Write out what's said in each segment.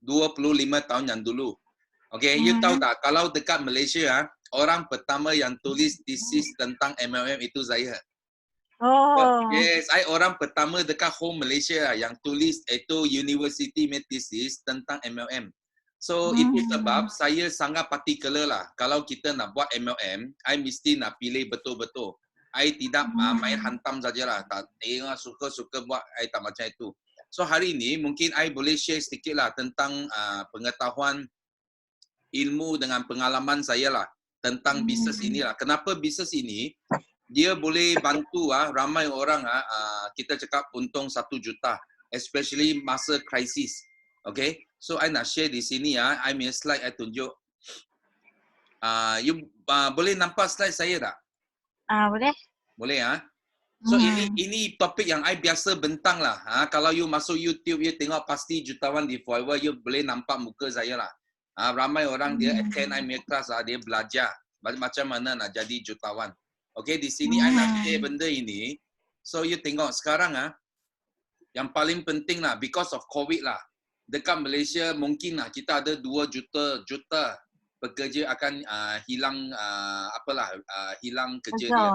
25 tahun yang dulu. Okay, you tahu tak kalau dekat Malaysia orang pertama yang tulis thesis tentang MLM itu saya. Oh. Yes, saya orang pertama dekat home Malaysia yang tulis itu university thesis tentang MLM. So itu sebab saya sangat particular lah. Kalau kita nak buat MLM, I mesti nak pilih betul-betul. I tidak main hantam sajalah. Tak tengok suka-suka buat, I tak macam itu. So hari ini mungkin I boleh share sedikit lah tentang pengetahuan ilmu dengan pengalaman saya lah tentang bisnes inilah. Kenapa bisnes ini dia boleh bantu ramai orang kita cakap untung 1 juta, especially masa krisis. Okay, so I nak share di sini I punya slide I tunjuk. You boleh nampak slide saya tak? Boleh. Boleh So ini topik yang I biasa bentang lah. Kalau you masuk YouTube, you tengok pasti jutawan di Forever, you boleh nampak muka saya lah. Ramai orang dia attend I punya kelas dia belajar macam mana nak jadi jutawan. Okay, di sini I nak share benda ini. So you tengok sekarang yang paling penting lah because of COVID lah. Dekat Malaysia mungkin lah kita ada 2 juta pekerja akan hilang hilang kerja dia.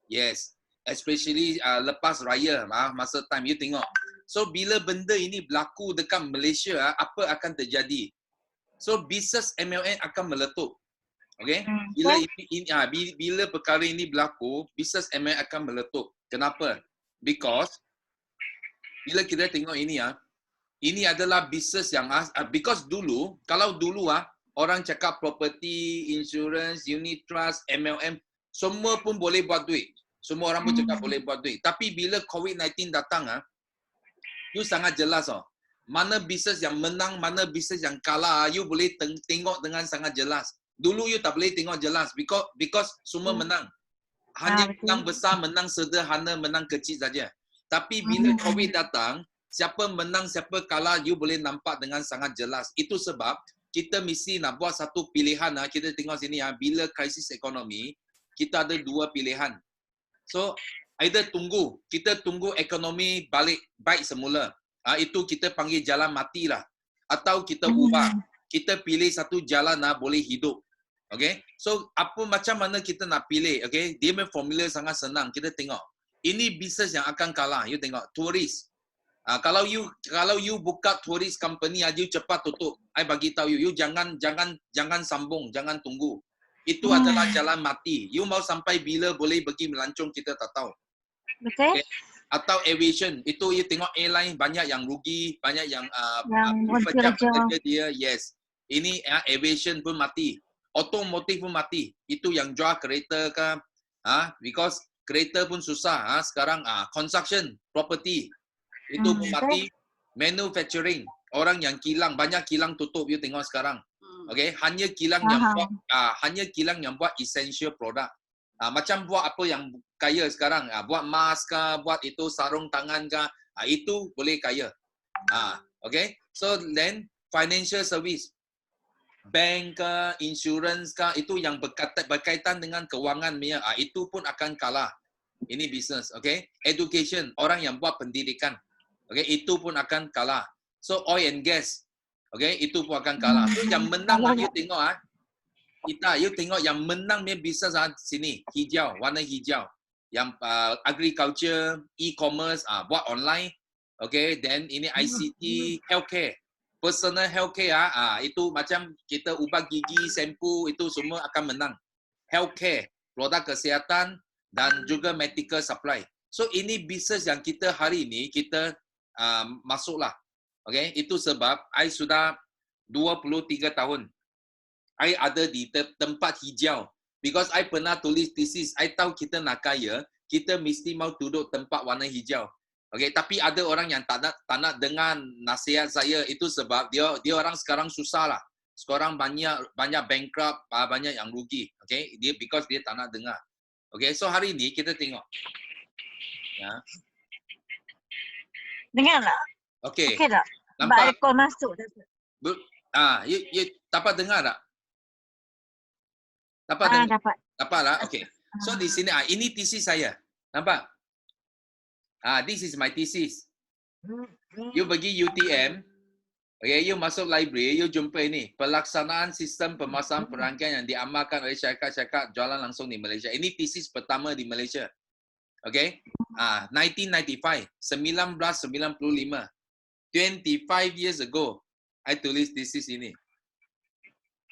Yes, especially lepas raya masa time you tengok. So bila benda ini berlaku dekat Malaysia apa akan terjadi? So bisnes MLM akan meletup. Okay? Bila perkara ini berlaku, bisnes MLM akan meletup. Kenapa? Because bila kita tengok ini ini adalah bisnes yang because dulu, kalau dulu orang cakap property, insurance, unit trust, MLM, semua pun boleh buat duit. Semua orang pun cakap boleh buat duit. Tapi bila COVID-19 datang you sangat jelas mana bisnes yang menang, mana bisnes yang kalah, you boleh tengok dengan sangat jelas. Dulu you tak boleh tengok jelas because semua menang. Hanya menang besar, menang sederhana, menang kecil saja. Tapi bila COVID datang, siapa menang, siapa kalah, you boleh nampak dengan sangat jelas. Itu sebab kita mesti nak buat satu pilihan. Kita tengok sini bila krisis ekonomi, kita ada 2 pilihan. So, either kita tunggu ekonomi balik baik semula. Itu kita panggil jalan mati lah. Atau kita ubah. Kita pilih satu jalan boleh hidup. Okay? So, macam mana kita nak pilih? Okay? Dia punya formula sangat senang. Kita tengok. Ini bisnes yang akan kalah. You tengok. Turis. Kalau you buka tourist company, you cepat tutup. I bagi tahu you jangan sambung, jangan tunggu. Itu adalah jalan mati. You mau sampai bila boleh pergi melancong kita tak tahu. Betul. Okay? Atau aviation, itu you tengok airline banyak yang rugi, banyak yang pecah pekerja dia. Yes. Ini aviation pun mati. Otomotif pun mati. Itu yang jual kereta kan. Because kereta pun susah. Sekarang construction, property. Itu pun mati. Manufacturing, orang yang kilang, banyak kilang tutup you tengok sekarang. Okay, hanya kilang yang buat essential product. Macam buat apa yang kaya sekarang, buat mask ke, buat itu sarung tangan ke, itu boleh kaya. Okay, so then financial service, bank ke, insurance ke, itu yang berkaitan dengan kewangan punya, itu pun akan kalah. Ini business, okay. Education, orang yang buat pendidikan, okay, itu pun akan kalah. So oil and gas, okay, itu pun akan kalah. So yang menang you tengok you tengok yang menang ni bisnes sini, hijau, warna hijau. Yang agriculture, e-commerce, buat online. Okay, then ini ICT, healthcare. Personal healthcare, itu macam kita ubat gigi, shampoo, itu semua akan menang. Healthcare, produk kesihatan dan juga medical supply. So ini bisnes yang kita hari ini, kita masuklah. Okay, itu sebab I sudah 23 tahun. I ada di tempat hijau. Because I pernah tulis thesis, I tahu kita nak kaya, kita mesti mau duduk tempat warna hijau. Okay, tapi ada orang yang tak nak dengar nasihat saya, itu sebab dia orang sekarang susah lah. Sekarang banyak bankrupt, banyak yang rugi. Okay, because dia tak nak dengar. Okay, so hari ini kita tengok. Ya. Dengar tak? Okay. Okay tak? Nampak? Ekor masuk. You dapat dengar tak? Dapat dengar? Dapat lah? Okay. So di sini, ini thesis saya. Nampak? This is my thesis. You pergi UTM, Okay, you masuk library, you jumpa ini. Pelaksanaan sistem pemasaran perangkaian yang diamalkan oleh syarikat-syarikat jualan langsung di Malaysia. Ini tesis pertama di Malaysia. Okay, 1995, 1995. 25 years ago, I tulis tesis ini.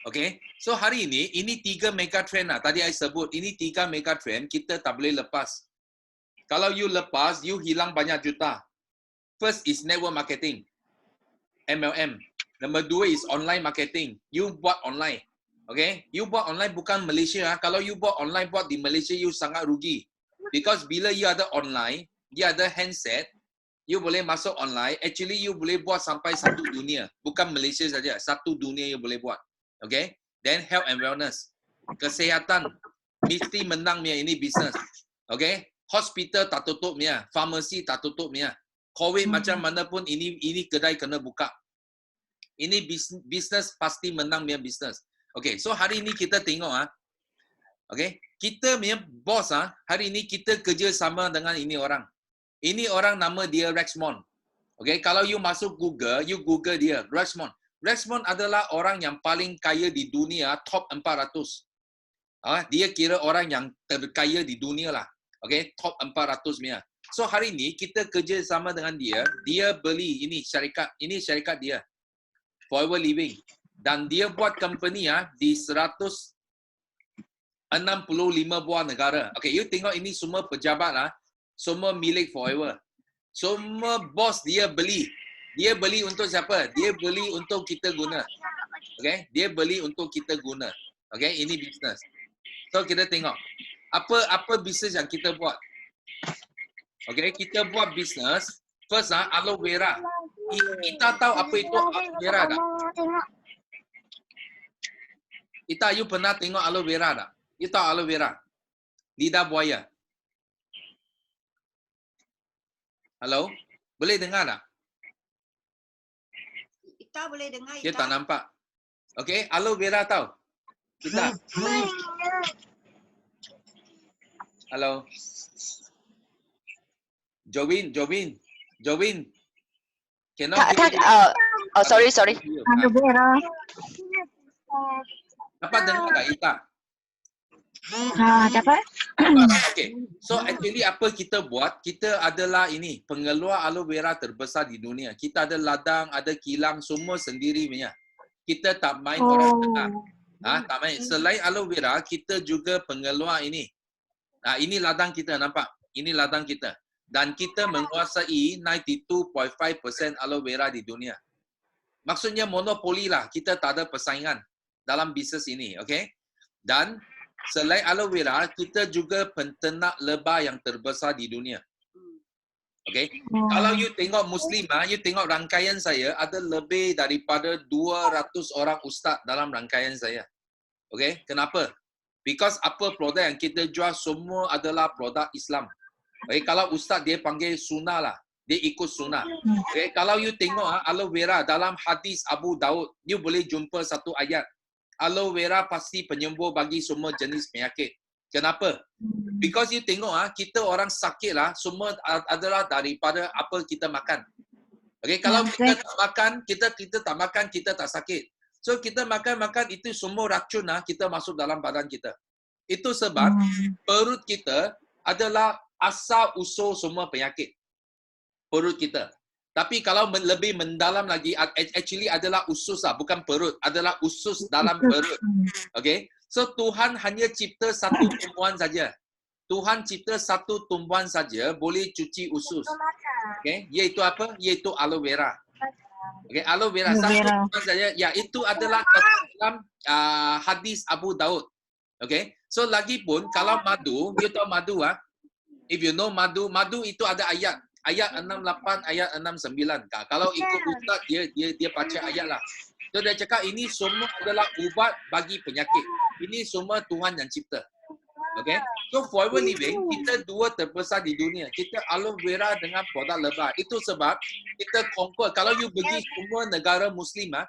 Okay, so hari ini 3 mega trend lah. Tadi I sebut, ini 3 mega trend, kita tak boleh lepas. Kalau you lepas, you hilang banyak juta. First is network marketing, MLM. Number 2 is online marketing. You buat online. Okay, you buat online bukan Malaysia. Kalau you buat online, buat di Malaysia, you sangat rugi. Because bila you ada online, dia ada handset, you boleh masuk online. Actually, you boleh buat sampai satu dunia. Bukan Malaysia saja, satu dunia you boleh buat. Okay, then health and wellness. Kesihatan mesti menang punya ini bisnes. Okay, hospital tak tutup punya, pharmacy tak tutup punya. COVID macam mana pun ini kedai kena buka. Ini bisnes pasti menang punya bisnes. Okay, so hari ini kita tengok okay, kita punya bos hari ini kita kerja sama dengan ini orang. Ini orang nama dia Rexmond. Okay, kalau you masuk Google, you Google dia Rexmond. Rexmond adalah orang yang paling kaya di dunia, top 400. Dia kira orang yang terkaya di dunia lah. Okay, top 400 punya. So hari ini kita kerja sama dengan dia. Dia beli ini syarikat dia, Forever Living. Dan dia buat company di 165 buah negara. Okay, you tengok ini semua pejabat semua milik Forever. Semua bos dia beli. Dia beli untuk siapa? Dia beli untuk kita guna. Okay, dia beli untuk kita guna. Okay, ini bisnes. So kita tengok apa bisnes yang kita buat. Okay, kita buat bisnes. First aloe vera. Kita tahu apa itu aloe vera tak? Ita, you pernah tengok aloe vera tak? You tahu aloe vera? Lidah buaya. Halo? Boleh dengar tak? Ita boleh dengar, Ita. Dia tak nampak. Okay, aloe vera tahu? Kita. Halo? Jovin. Cannot hear you. Sorry. Aloe vera. Dapat dengar tak, Ita? Dapat? Okay. So actually apa kita buat? Kita adalah ini pengeluar aloe vera terbesar di dunia. Kita ada ladang, ada kilang, semua sendiri punya. Kita tak main orang tengah. Tak main. Selain aloe vera, kita juga pengeluar ini. Ini ladang kita, nampak? Ini ladang kita. Dan kita menguasai 92.5% aloe vera di dunia. Maksudnya monopoli lah. Kita tak ada persaingan dalam bisnes ini. Okay? Dan selain aloe vera, kita juga penternak lebah yang terbesar di dunia. Okay? Kalau you tengok Muslim, you tengok rangkaian saya, ada lebih daripada 200 orang ustaz dalam rangkaian saya. Okay? Kenapa? Because apa produk yang kita jual semua adalah produk Islam. Okay? Kalau ustaz dia panggil sunnah lah. Dia ikut sunnah. Okay? Kalau you tengok aloe vera dalam hadis Abu Daud, you boleh jumpa satu ayat. Aloe vera pasti penyembuh bagi semua jenis penyakit. Kenapa? Because you tengok kita orang sakit lah, semua adalah daripada apa kita makan. Okay, kalau kita tak makan, kita tak makan, kita tak sakit. So kita makan itu semua racun kita masuk dalam badan kita. Itu sebab perut kita adalah asal usul semua penyakit. Perut kita. Tapi kalau lebih mendalam lagi, actually adalah usus lah, bukan perut. Adalah usus dalam perut. Okay? So, Tuhan hanya cipta satu tumbuhan saja. Tuhan cipta satu tumbuhan saja boleh cuci usus. Okay? Iaitu apa? Iaitu aloe vera. Okay? Aloe vera. Satu tumbuhan saja. Ya, itu adalah dalam hadis Abu Daud. Okay? So, lagipun, kalau madu, you tahu madu if you know madu itu ada ayat. Ayat 68, ayat 69. Kalau ikut ustaz, dia baca ayat lah. So, dia cakap ini semua adalah ubat bagi penyakit. Ini semua Tuhan yang cipta. Okay? So, Forever Living, kita dua terbesar di dunia. Kita aloe vera dengan produk lebah. Itu sebab kita conquer. Kalau you pergi semua negara Muslim,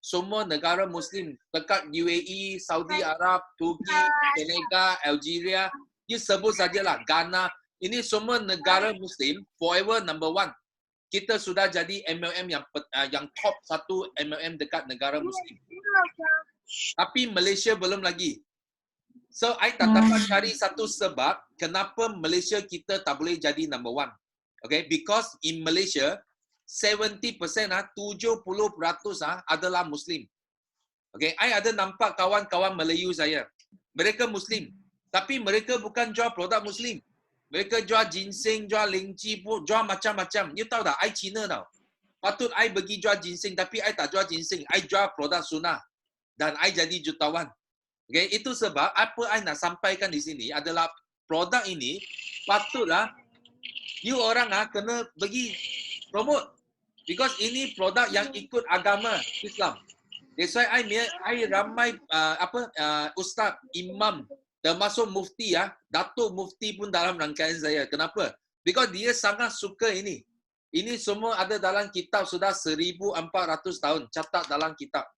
semua negara Muslim, dekat UAE, Saudi Arab, Turki, Senegal, Algeria, you sebut sajalah, Ghana. Ini semua negara Muslim, Forever number 1. kita sudah jadi MLM yang top 1 MLM dekat negara Muslim. Tapi Malaysia belum lagi. So, I tak dapat cari satu sebab kenapa Malaysia kita tak boleh jadi number 1. Okay, because in Malaysia, 70%, 70% adalah Muslim. Okay, I ada nampak kawan-kawan Melayu saya. Mereka Muslim. Tapi mereka bukan jual produk Muslim. Mereka jual ginseng, jual lengci, jual macam-macam. You tahu tak, I Cina tau. Patut I pergi jual ginseng, tapi I tak jual ginseng. I jual produk sunnah. Dan I jadi jutawan. Okay, itu sebab apa I nak sampaikan di sini adalah produk ini patutlah you orang kena pergi promote. Because ini produk yang ikut agama Islam. That's why I ramai ustaz, imam, termasuk mufti Datuk Mufti pun dalam rangkaian saya. Kenapa? Because dia sangat suka ini. Ini semua ada dalam kitab sudah 1400 tahun catat dalam kitab.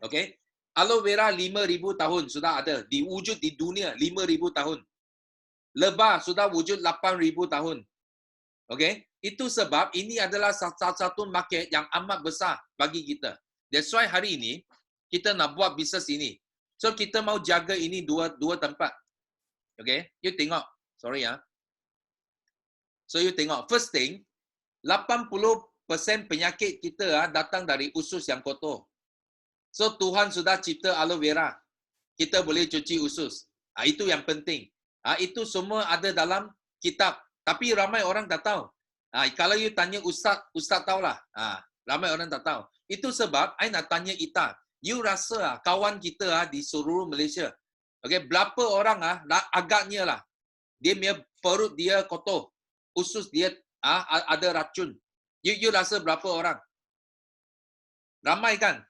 Okay? Aloe vera 5,000 tahun sudah ada. Diwujud di dunia 5,000 tahun. Lebah sudah wujud 8,000 tahun. Okay? Itu sebab ini adalah satu market yang amat besar bagi kita. That's why hari ini kita nak buat bisnes ini. So kita mau jaga ini dua tempat. Okay? You tengok. Sorry So you tengok. First thing, 80% penyakit kita datang dari usus yang kotor. So Tuhan sudah cipta aloe vera. Kita boleh cuci usus. Itu yang penting. Itu semua ada dalam kitab. Tapi ramai orang tak tahu. Kalau you tanya ustaz tahulah. Ramai orang tak tahu. Itu sebab I nak tanya Ita. You rasa kawan kita di seluruh Malaysia. Okay, berapa orang agaknya lah. Dia punya perut dia kotor. Usus dia ada racun. You rasa berapa orang? Ramai kan?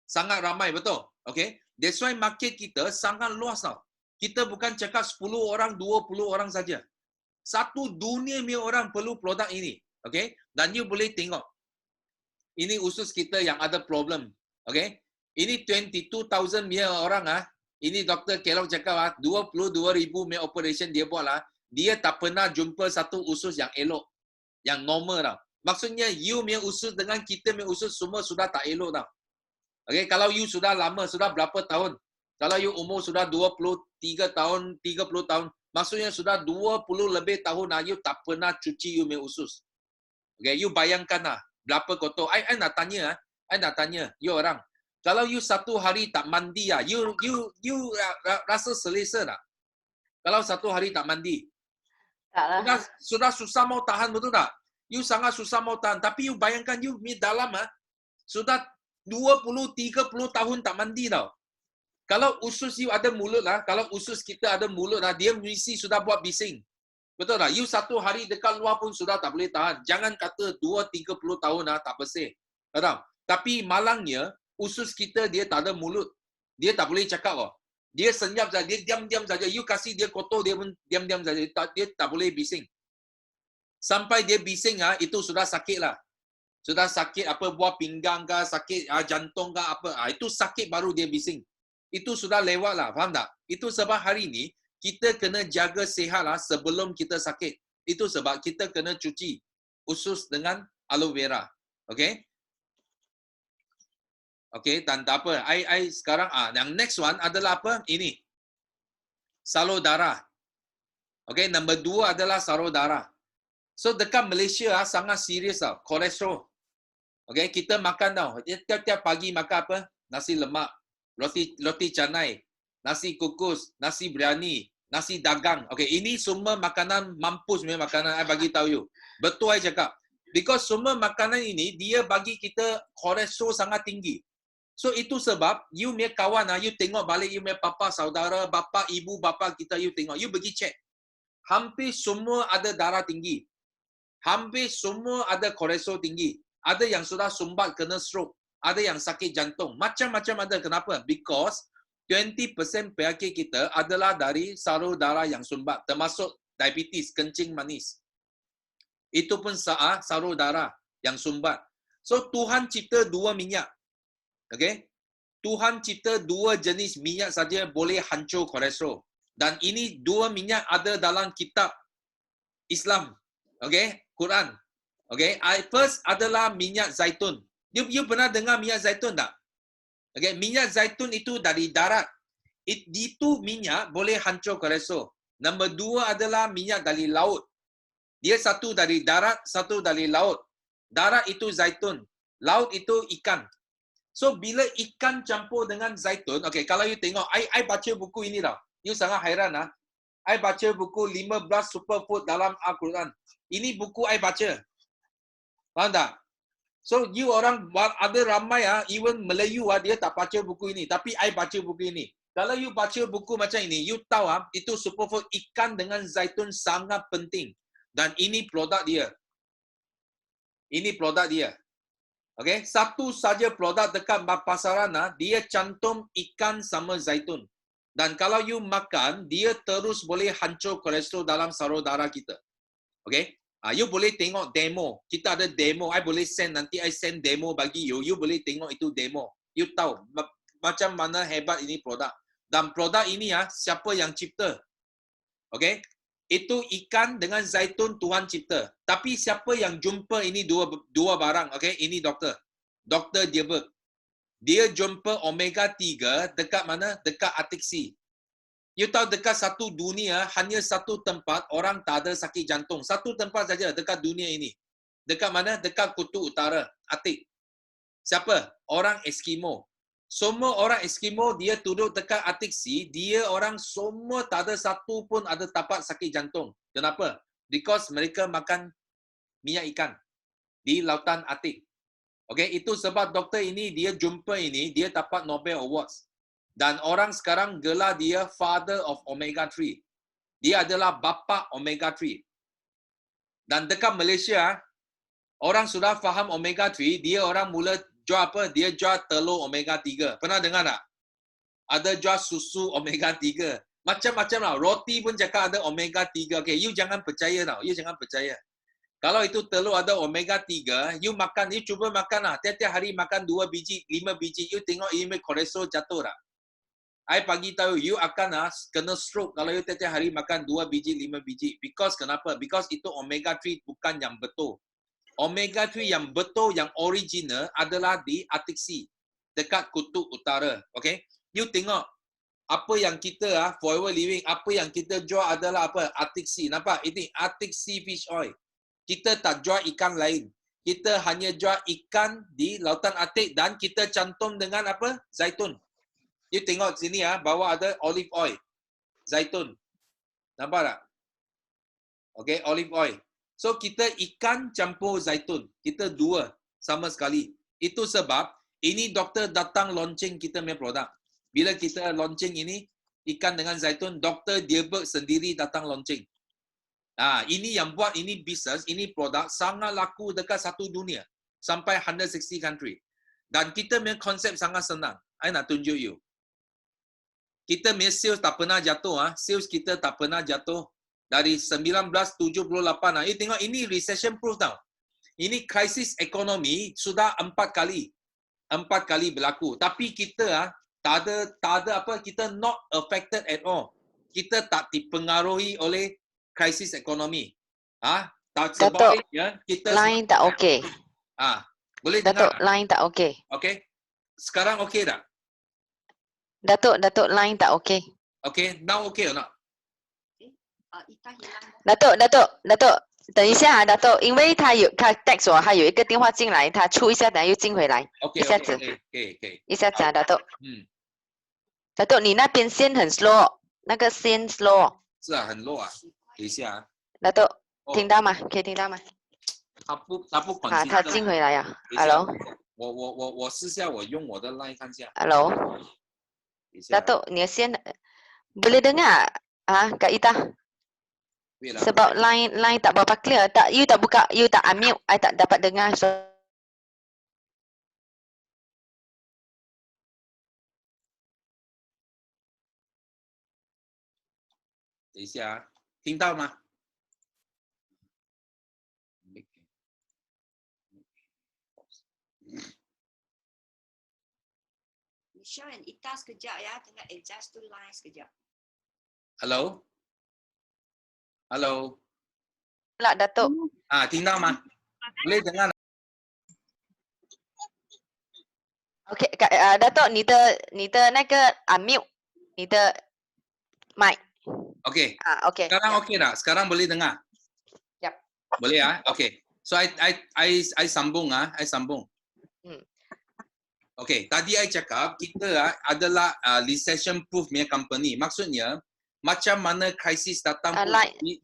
Sangat ramai, betul? Okay? That's why market kita sangat luas tau. Kita bukan cakap 10 orang, 20 orang saja. Satu dunia punya orang perlu produk ini. Okay? Dan you boleh tengok. Ini usus kita yang ada problem. Okay? Ini 22,000 punya orang. Ini Dr. Kellogg cakap 22,000 punya operation dia buat lah. Dia tak pernah jumpa satu usus yang elok. Yang normal tau. Maksudnya you punya usus dengan kita punya usus semua sudah tak elok tau. Okay, kalau you sudah lama, sudah berapa tahun? Kalau you umur sudah 23 tahun, 30 tahun, maksudnya sudah 20 lebih tahun you tak pernah cuci you punya usus. Okay, you bayangkan berapa kotor. I nak tanya, you orang. Kalau you satu hari tak mandi you rasa selesa tak? Kalau satu hari tak mandi. Taklah. Sudah susah mau tahan, betul tak? You sangat susah mau tahan. Tapi you bayangkan you dalam sudah 20-30 tahun tak mandi tau. Kalau usus you ada mulut kalau usus kita ada mulut dia mesti sudah buat bising. Betul tak? You satu hari dekat luar pun sudah tak boleh tahan. Jangan kata 2-30 tahun tak bersih. Betul? Tapi malangnya, usus kita dia tak ada mulut. Dia tak boleh cakap. Dia senyap saja, dia diam-diam saja. You kasih dia kotor, dia pun diam-diam saja. Dia tak boleh bising. Sampai dia bising itu sudah sakit lah. Sudah sakit buah pinggang ke, sakit jantung ke itu sakit baru dia bising. Itu sudah lewat lah, faham tak? Itu sebab hari ini kita kena jaga sihat sebelum kita sakit. Itu sebab kita kena cuci usus dengan aloe vera. Okay? Okay, dan tak apa. I sekarang yang next one adalah apa? Ini. Salur darah. Okay, number 2 adalah salur darah. So dekat Malaysia sangat serius tau, kolesterol. Okay, kita makan tau. Tiap-tiap pagi makan apa? Nasi lemak, roti canai, nasi kukus, nasi biryani, nasi dagang. Okay, ini semua makanan mampus punya makanan. I bagi tahu you. Betul I cakap. Because semua makanan ini dia bagi kita kolesterol sangat tinggi. So itu sebab you punya kawan you tengok balik you punya papa, saudara, bapa, ibu, bapa kita you tengok. You pergi check. Hampir semua ada darah tinggi. Hampir semua ada kolesterol tinggi. Ada yang sudah sumbat kena stroke. Ada yang sakit jantung. Macam-macam ada. Kenapa? Because 20% penyakit kita adalah dari salur darah yang sumbat. Termasuk diabetes, kencing manis. Itu pun salur darah yang sumbat. So, Tuhan cipta 2 minyak. Okay? Tuhan cipta 2 jenis minyak saja boleh hancur kolesterol. Dan ini 2 minyak ada dalam kitab Islam. Okay? Quran. Okay, first adalah minyak zaitun. You pernah dengar minyak zaitun tak? Okay, minyak zaitun itu dari darat. Itu minyak boleh hancur kolesterol. Nombor 2 adalah minyak dari laut. Dia satu dari darat, satu dari laut. Darat itu zaitun, laut itu ikan. So bila ikan campur dengan zaitun, okay, kalau you tengok, I baca buku ini tau. You sangat hairan lah. I baca buku 15 superfood dalam Al-Quran. Ini buku I baca. Faham tak? So you orang ada ramai even Melayu dia tak baca buku ini, tapi I baca buku ini. Kalau you baca buku macam ini, you tahu itu superfood ikan dengan zaitun sangat penting. Dan ini produk dia. Ini produk dia. Okay, satu saja produk dekat pasaran dia cantum ikan sama zaitun. Dan kalau you makan, dia terus boleh hancur kolesterol dalam saraf darah kita. Okay? You boleh tengok demo. Kita ada demo. I boleh send, nanti I send demo bagi you. You boleh tengok itu demo. You tahu macam mana hebat ini produk. Dan produk ini siapa yang cipta? Okay? Itu ikan dengan zaitun Tuhan cipta. Tapi siapa yang jumpa ini dua barang? Okay? Ini doktor. Dr. Dierberg. Dia jumpa omega 3 dekat mana? Dekat Arctic Sea. You tahu dekat satu dunia, hanya satu tempat orang tak ada sakit jantung. Satu tempat saja dekat dunia ini. Dekat mana? Dekat Kutub Utara, Arctic. Siapa? Orang Eskimo. Semua orang Eskimo, dia duduk dekat Arctic Sea, dia orang semua tak ada satu pun ada tapak sakit jantung. Kenapa? Because mereka makan minyak ikan di lautan Arctic. Okay, itu sebab doktor ini, dia jumpa ini, dia dapat Nobel Awards. Dan orang sekarang gelar dia Father of Omega 3. Dia adalah bapa Omega 3. Dan dekat Malaysia, orang sudah faham Omega 3, dia orang mula jual apa? Dia jual telur Omega 3. Pernah dengar tak? Ada jual susu Omega 3. Macam-macam lah. Roti pun cakap ada Omega 3. Okay, you jangan percaya tau. You jangan percaya. Kalau itu telur ada omega 3, you makan, you cuba makan lah. Tiap-tiap hari makan 2 biji, 5 biji, you tengok you kolesterol jatuh tak? I bagi tahu, you akan kena stroke kalau you tiap-tiap hari makan 2 biji, 5 biji. Because kenapa? Because itu omega 3 bukan yang betul. Omega 3 yang betul, yang original adalah di Arctic Sea. Dekat Kutub Utara. Okay? You tengok, apa yang kita, Forever Living, apa yang kita jual adalah apa? Arctic Sea. Nampak? Ini Arctic Sea Fish Oil. Kita tak jual ikan lain. Kita hanya jual ikan di lautan Arctic dan kita cantum dengan apa? Zaitun. You tengok sini bawah ada olive oil. Zaitun. Nampak tak? Okay, olive oil. So kita ikan campur zaitun. Kita dua sama sekali. Itu sebab ini doktor datang launching kita punya produk. Bila kita launching ini ikan dengan zaitun, Dr. Dierberg sendiri datang launching. Ini yang buat ini bisnes, ini produk sangat laku dekat satu dunia. Sampai 160 country. Dan kita punya konsep sangat senang. I nak tunjuk you. Kita punya sales tak pernah jatuh. Sales kita tak pernah jatuh. Dari 1978. You tengok ini recession proof tau. Ini krisis ekonomi sudah 4 kali. 4 kali berlaku. Tapi kita tak ada apa, kita not affected at all. Kita tak dipengaruhi oleh krisis ekonomi. Tak sebaliknya kita line tak okey. Boleh Datuk, dengar? line tak okey. Okey. Sekarang okey tak? Datuk, line tak okey. Okay, now okay or not? 等一下datuk，因为他 text 我，他有一个电话进来，他出一下，等下又进回来。 Okay, 一下子， okay. 一下子datuk，你那边线很 slow， 那个线 slow。是很弱等一下datuk，听到吗？可以听到吗？他不管。他进回来呀。Hello。我试下，我用我的 line 看下。Hello。datuk，你的线 boleh dengar Kak Ita？ Sebab line tak berapa clear. Tak, you tak buka, you tak unmute, I tak dapat dengar. So, 等一下听到吗？Michelle and Ita sekejap ya, tengah adjust to line sekejap. Hello。 lah Datuk. 听到吗？ boleh dengar. OK， Datuk，你的那个mute，你的麦 Okey. 啊 OK， Sekarang okey tak? Sekarang boleh dengar? Yap. Boleh ah? Okey. So I sambung ah, I sambung. Hmm. Okey, tadi I cakap kita adalah recession proof punya company. Maksudnya macam mana krisis datang pun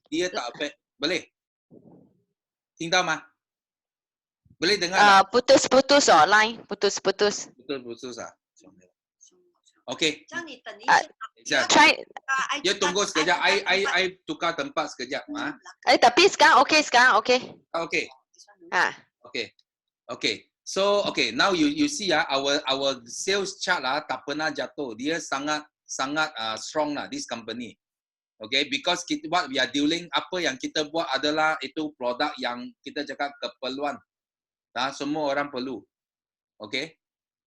dia tak affect. Boleh? 听到吗? Boleh dengar tak? Putus-putus oh, line putus-putus. Putus ah. Okey. 这样你等一下， Try. Ya tunggu sekejap. I tukar tempat sekejap. Ah. Tapi sekarang OK. Okey. Ah. Okay. So now you see our sales chart tak pernah jatuh. Dia sangat strong lah this company. Okay, because what we are dealing, apa yang kita buat adalah itu produk yang kita cakap keperluan. Semua orang perlu. Okay,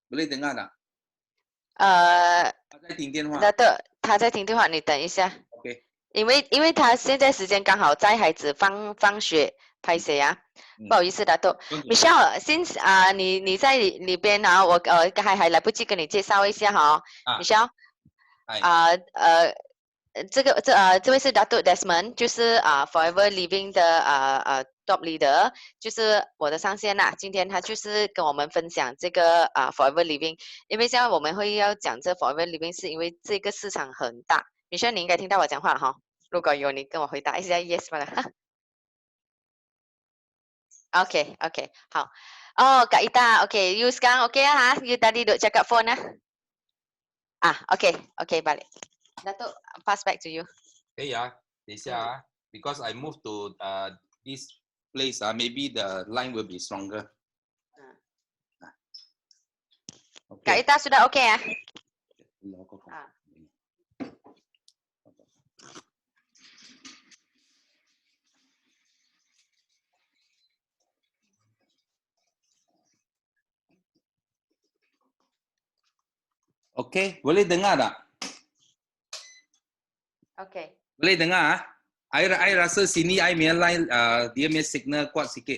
boleh dengar tak? 他在听电话。他在听电话，你等一下。OK。因为他现在时间刚好在孩子放学，拍谁啊？不好意思的，都 Michelle，since 你在里边啊，我还来不及跟你介绍一下哈，Michelle，这位是 Datuk Desmond， 就是 Forever Living 的top leader， 就是我的上线啦。今天他就是跟我们分享这个Forever Living， 因为现在我们会要讲这 Forever Living 是因为这个市场很大。Michelle， 你应该听到我讲话了哈，如果有你跟我回答一下 yes 吧了。OK， 好。Oh, Kak Ita, okay. You sekarang okay ha? You tadi duk cakap phone ah? Okay, balik. Datuk, pass back to you. 可以啊，等一下啊 ，because I move to this place maybe the line will be stronger. Kak Ita sudah okay ah? Okay, boleh dengar tak? Okay. Boleh dengar ah? I rasa sini I punya line dia punya signal kuat sikit.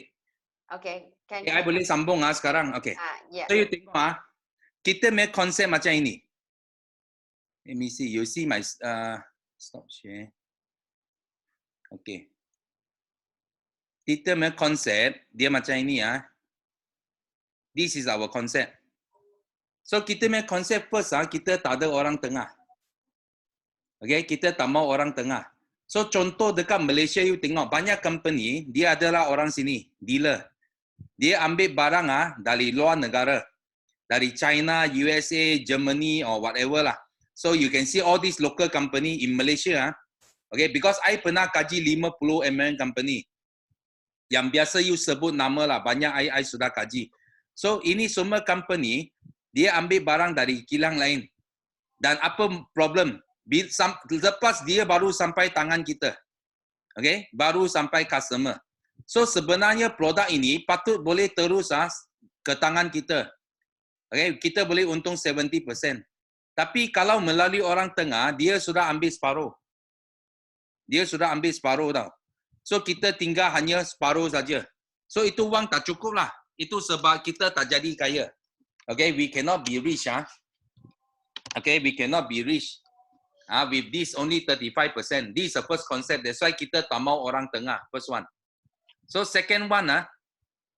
Okay. I boleh sambung sekarang. Okay. Yeah. So you tengok kita punya konsep macam ini. Let me see. You see my stop share. Okay. Kita punya konsep dia macam ini This is our concept. So kita punya konsep first kita tak ada orang tengah. Okay, kita tak mau orang tengah. So contoh dekat Malaysia you tengok banyak company dia adalah orang sini, dealer. Dia ambil barang dari luar negara. Dari China, USA, Germany or whatever lah. So you can see all these local company in Malaysia okay, because I pernah kaji 50 American company. Yang biasa you sebut nama lah, banyak I sudah kaji. So ini semua company dia ambil barang dari kilang lain. Dan apa problem? Lepas dia baru sampai tangan kita. Okay? Baru sampai customer. So sebenarnya produk ini patut boleh terus ke tangan kita. Okay? Kita boleh untung 70%. Tapi kalau melalui orang tengah, dia sudah ambil separuh. Dia sudah ambil separuh tau. So kita tinggal hanya separuh saja. So itu wang tak cukup lah. Itu sebab kita tak jadi kaya. Okay, we cannot be rich Okay, we cannot be rich with this only 35%. This is the first concept. That's why kita tak mau orang tengah. First one. So second one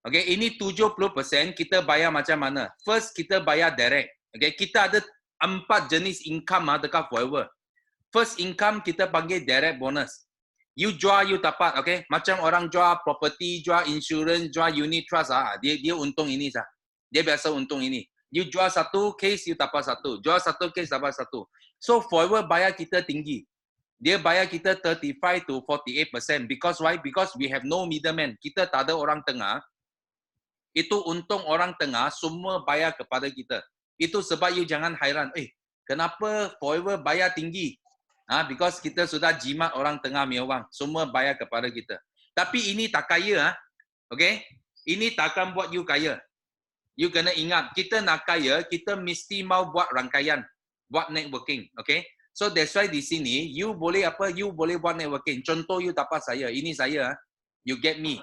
okay, ini 70% kita bayar macam mana? First kita bayar direct. Okay, kita ada 4 jenis income dekat Forever. First income kita panggil direct bonus. You jual you dapat, okay? Macam orang jual property, jual insurance, jual unit trust dia untung ini sah. Dia biasa untung ini. You jual satu case, you dapat satu. Jual satu case, dapat satu. So, Forever bayar kita tinggi. Dia bayar kita 35 to 48%. Because why? Because we have no middleman. Kita tak ada orang tengah. Itu untung orang tengah, semua bayar kepada kita. Itu sebab you jangan hairan. Kenapa Forever bayar tinggi? Because kita sudah jimat orang tengah punya wang. Semua bayar kepada kita. Tapi ini tak kaya. Okay? Ini takkan buat you kaya. You kena ingat, kita nak kaya, kita mesti mau buat rangkaian, buat networking, okay? So that's why di sini, you boleh buat networking. Contoh you dapat saya, ini saya, you get me.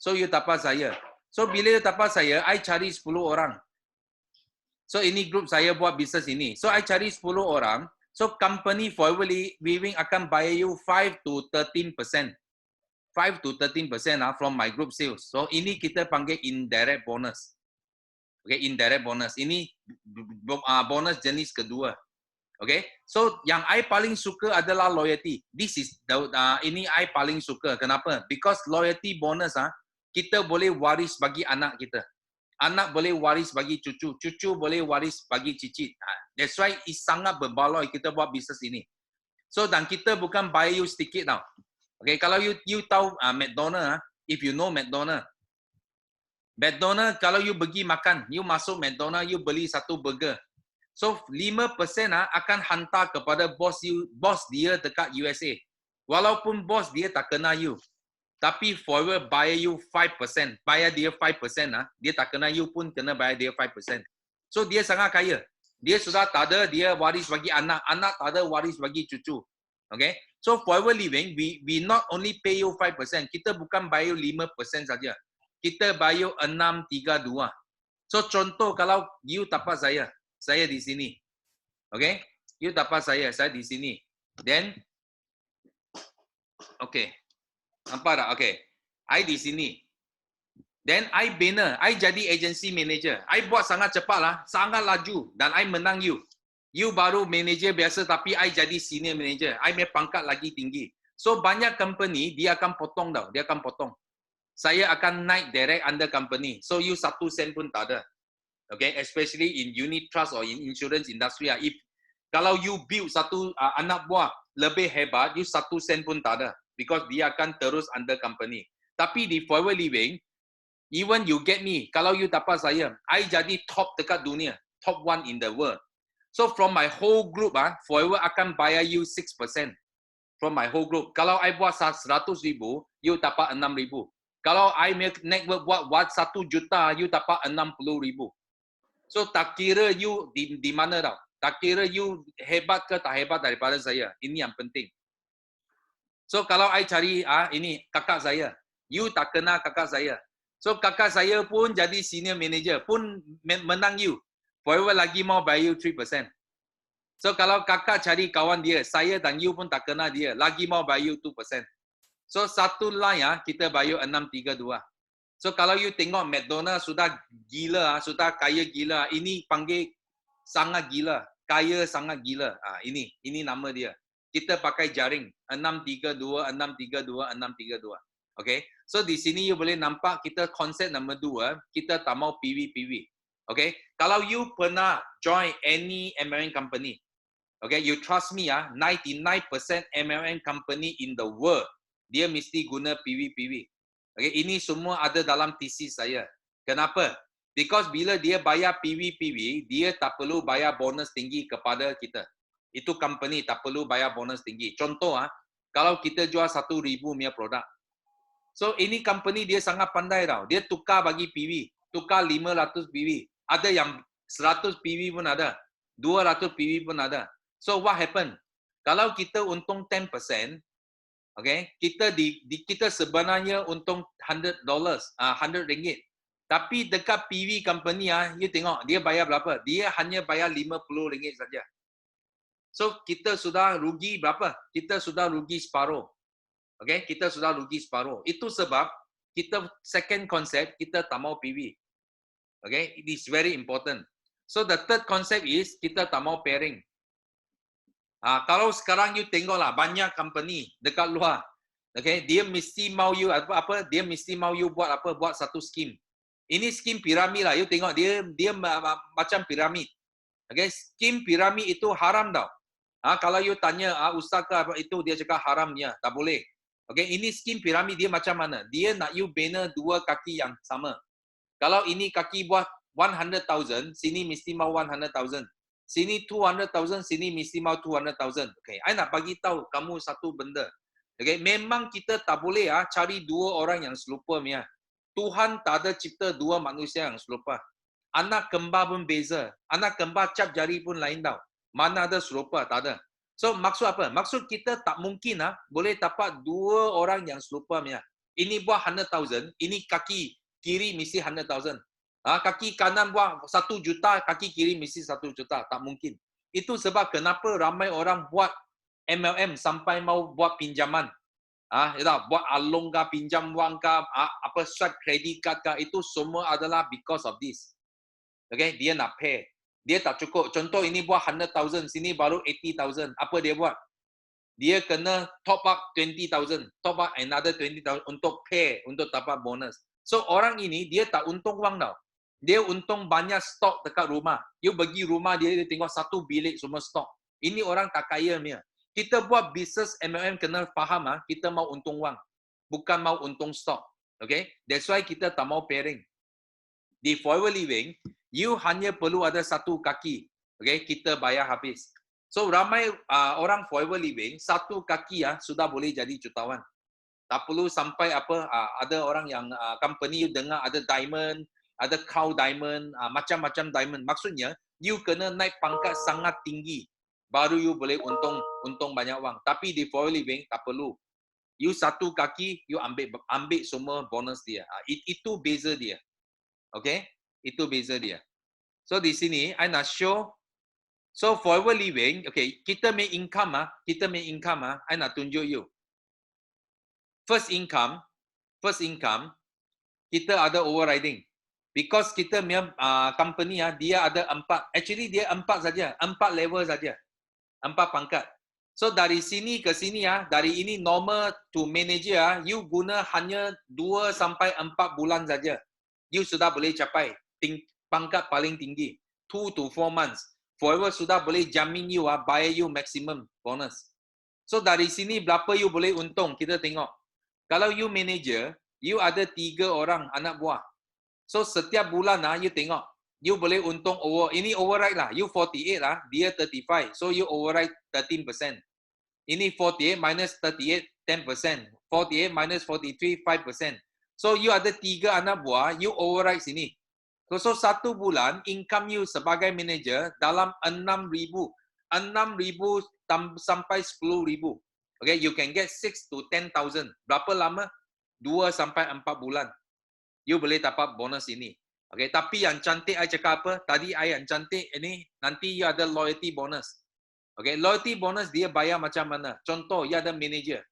So you dapat saya. So bila you dapat saya, I cari 10 orang. So ini grup saya buat bisnes ini. So I cari 10 orang. So company Forever Living akan bayar you 5 to 13%. 5 to 13% from my group sales. So ini kita panggil indirect bonus. Okay, indirect bonus. Ini bonus jenis kedua. Okay, so yang I paling suka adalah loyalty. This is ini I paling suka. Kenapa? Because loyalty bonus kita boleh waris bagi anak kita. Anak boleh waris bagi cucu, cucu boleh waris bagi cicit. That's why sangat berbaloi kita buat bisnes ini. So dan kita bukan bayar you sedikit tau. Okay, kalau you tahu McDonald, if you know McDonald kalau you pergi makan, you masuk McDonald, you beli satu burger. So 5% akan hantar kepada bos dia dekat USA. Walaupun bos dia tak kenal you. Tapi Forever bayar you 5%. Bayar dia 5%. Dia tak kenal you pun kena bayar dia 5%. So dia sangat kaya. Dia sudah tak ada, dia waris bagi anak. Anak tak ada, waris bagi cucu. Okay? So Forever Living, we not only pay you 5%. Kita bukan bayar 5% saja. Kita bayar 632. So contoh kalau you dapat saya di sini. Okay? You dapat saya di sini. Then, okay. Nampak tak? Okay. I di sini. Then, I bina. I jadi agency manager. I buat sangat cepat lah. Sangat laju. Dan I menang you. You baru manager biasa tapi I jadi senior manager. I punya pangkat lagi tinggi. So, banyak company, dia akan potong tau. Dia akan potong. Saya akan naik direct under company. So, you 1 sen pun tak ada. Okay, especially in unit trust or in insurance industry. If kalau you build satu anak buah lebih hebat, you 1 sen pun tak ada. Because dia akan terus under company. Tapi di Forever Living, even you get me, kalau you dapat saya, I jadi top dekat dunia. Top 1 in the world. So from my whole group, Forever akan bayar you 6%. From my whole group. Kalau I buat 100,000, you dapat 6,000. Kalau I make network buat 1 juta, you dapat 60,000. So tak kira you di mana tau. Tak kira you hebat ke tak hebat daripada saya. Ini yang penting. So kalau I cari ini kakak saya, you tak kenal kakak saya. So kakak saya pun jadi senior manager, pun menang you. Forever lagi mau bayar you 3%. So kalau kakak cari kawan dia, saya dan you pun tak kenal dia, lagi mau bayar you 2%. So satu line kita bayar 632. So kalau you tengok McDonald sudah gila, sudah kaya gila, ini panggil sangat gila, kaya sangat gila. Ini nama dia. Kita pakai jaring 632, 632, 632. Okay? So di sini you boleh nampak kita konsep nombor 2, kita tak mau PV. Okay? Kalau you pernah join any MLM company, okay, you trust me 99% MLM company in the world, dia mesti guna PV. Okay, ini semua ada dalam thesis saya. Kenapa? Because bila dia bayar PV, dia tak perlu bayar bonus tinggi kepada kita. Itu company tak perlu bayar bonus tinggi. Contoh, kalau kita jual 1,000 punya produk. So, ini company dia sangat pandai tau. Dia tukar bagi PV. Tukar 500 PV. Ada yang 100 PV pun ada. 200 PV pun ada. So, what happen? Kalau kita untung 10%, okay, kita sebenarnya untung $100, RM100. Tapi dekat PV company, you tengok, dia bayar berapa? Dia hanya bayar RM50 saja. So, kita sudah rugi berapa? Kita sudah rugi separuh. Okay? Kita sudah rugi separuh. Itu sebab kita second concept, kita tak mau PV. Okay? It is very important. So, the third concept is, kita tak mau pairing. Kalau sekarang you tengoklah, banyak company dekat luar. Okay? Dia mesti mau you, dia mesti mau you buat apa? Buat satu skim. Ini skim piramid lah. You tengok, dia macam piramid. Okay? Skim piramid itu haram tau. Kalau you tanya ustaz ke apa itu, dia cakap haramnya, tak boleh. Okay, ini skim piramid dia macam mana? Dia nak you bina 2 kaki yang sama. Kalau ini kaki buat 100,000, sini mesti mau 100,000. Sini 200,000, sini mesti mau 200,000. Okay, I nak bagi tahu kamu satu benda. Okay, memang kita tak boleh cari 2 orang yang serupa punya. Tuhan tak ada cipta 2 manusia yang serupa. Anak kembar pun beza. Anak kembar cap jari pun lain tau. Mana ada serupa, tak ada. So, maksud apa? Maksud kita tak mungkin boleh dapat 2 orang yang serupa punya. Ini buat 100,000, ini kaki kiri mesti 100,000. Kaki kanan buat 1 juta, kaki kiri mesti 1 juta. Tak mungkin. Itu sebab kenapa ramai orang buat MLM sampai mau buat pinjaman. Buat along kah, pinjam wang kah, apa swipe credit card kah, itu semua adalah because of this. Okay, dia nak pay. Dia tak cukup. Contoh ini buat 100,000, sini baru 80,000. Apa dia buat? Dia kena top up 20,000, top up another 20,000 untuk pay, untuk dapat bonus. So orang ini dia tak untung wang tau. Dia untung banyak stok dekat rumah. You bagi rumah dia tengok 1 bilik semua stok. Ini orang tak kaya punya. Kita buat bisnes MLM kena faham kita mau untung wang. Bukan mau untung stok. Okay? That's why kita tak mau pairing. Di Forever Living, you hanya perlu ada 1 kaki. Okay? Kita bayar habis. So ramai orang Forever Living, 1 kaki sudah boleh jadi jutawan. Tak perlu sampai ada orang yang company you dengar ada diamond, ada cow diamond, macam-macam diamond. Maksudnya, you kena naik pangkat sangat tinggi. Baru you boleh untung banyak wang. Tapi di Forever Living, tak perlu. You 1 kaki, you ambil semua bonus dia. Itu beza dia. Okay? Itu beza dia. So di sini, I nak show. So Forever Living, okay, kita main income, I nak tunjuk you. First income, kita ada overriding. Because kita punya company dia ada 4, actually dia 4 saja, 4 level saja. 4 pangkat. So dari sini ke sini dari ini normal to manager you guna hanya 2 sampai 4 bulan saja. You sudah boleh capai pangkat paling tinggi. 2 to 4 months. Forever sudah boleh jamin you bayar you maximum bonus. So dari sini berapa you boleh untung, kita tengok. Kalau you manager, you ada 3 orang anak buah. So setiap bulan you tengok, you boleh untung ini override lah. You 48 dia 35. So you override 13%. Ini 48 minus 38, 10%. 48 minus 43, 5%. So you ada 3 anak buah, you override sini. So 1 bulan income you sebagai manager dalam 6,000 sampai 10,000. Okay, you can get 6 to 10,000. Berapa lama? 2 sampai 4 bulan. You boleh dapat bonus ini. Okay, tapi yang cantik I cakap apa? Tadi I yang cantik ini nanti you ada loyalty bonus. Okay, loyalty bonus dia bayar macam mana? Contoh, you ada manager.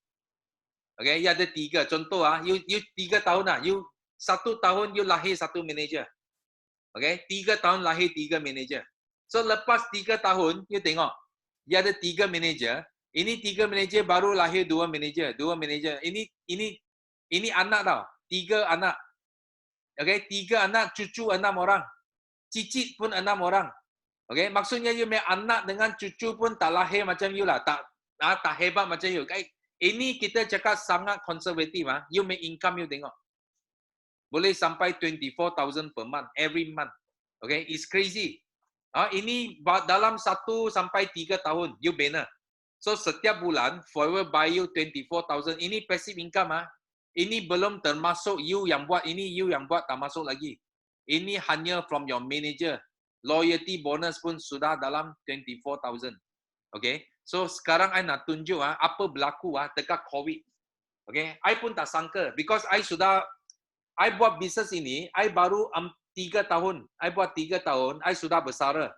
Okay, you ada 3. Contoh you 3 tahun you 1 tahun you lahir 1 manager. Okay, 3 tahun lahir 3 manager. So lepas 3 tahun you tengok, you ada 3 manager. Ini 3 manager baru lahir 2 manager, 2 manager. Ini anak tau, 3 anak. Okay, 3 anak, cucu 6 orang. Cicit pun 6 orang. Okay, maksudnya you punya anak dengan cucu pun tak lahir macam you lah. Tak hebat macam you. Ini kita cakap sangat konservatif. You make income you tengok. Boleh sampai 24,000 per month, every month. Okay, it's crazy. Ini dalam 1 sampai 3 tahun, you bina. So setiap bulan, Forever buy you 24,000. Ini passive income. Ini belum termasuk you yang buat ini, you yang buat tak masuk lagi. Ini hanya from your manager. Loyalty bonus pun sudah dalam 24,000. Okay. So sekarang I nak tunjuk apa berlaku dekat COVID. Okay. I pun tak sangka because I buat bisnes ini, I baru 3 tahun. I buat 3 tahun, I sudah bersara.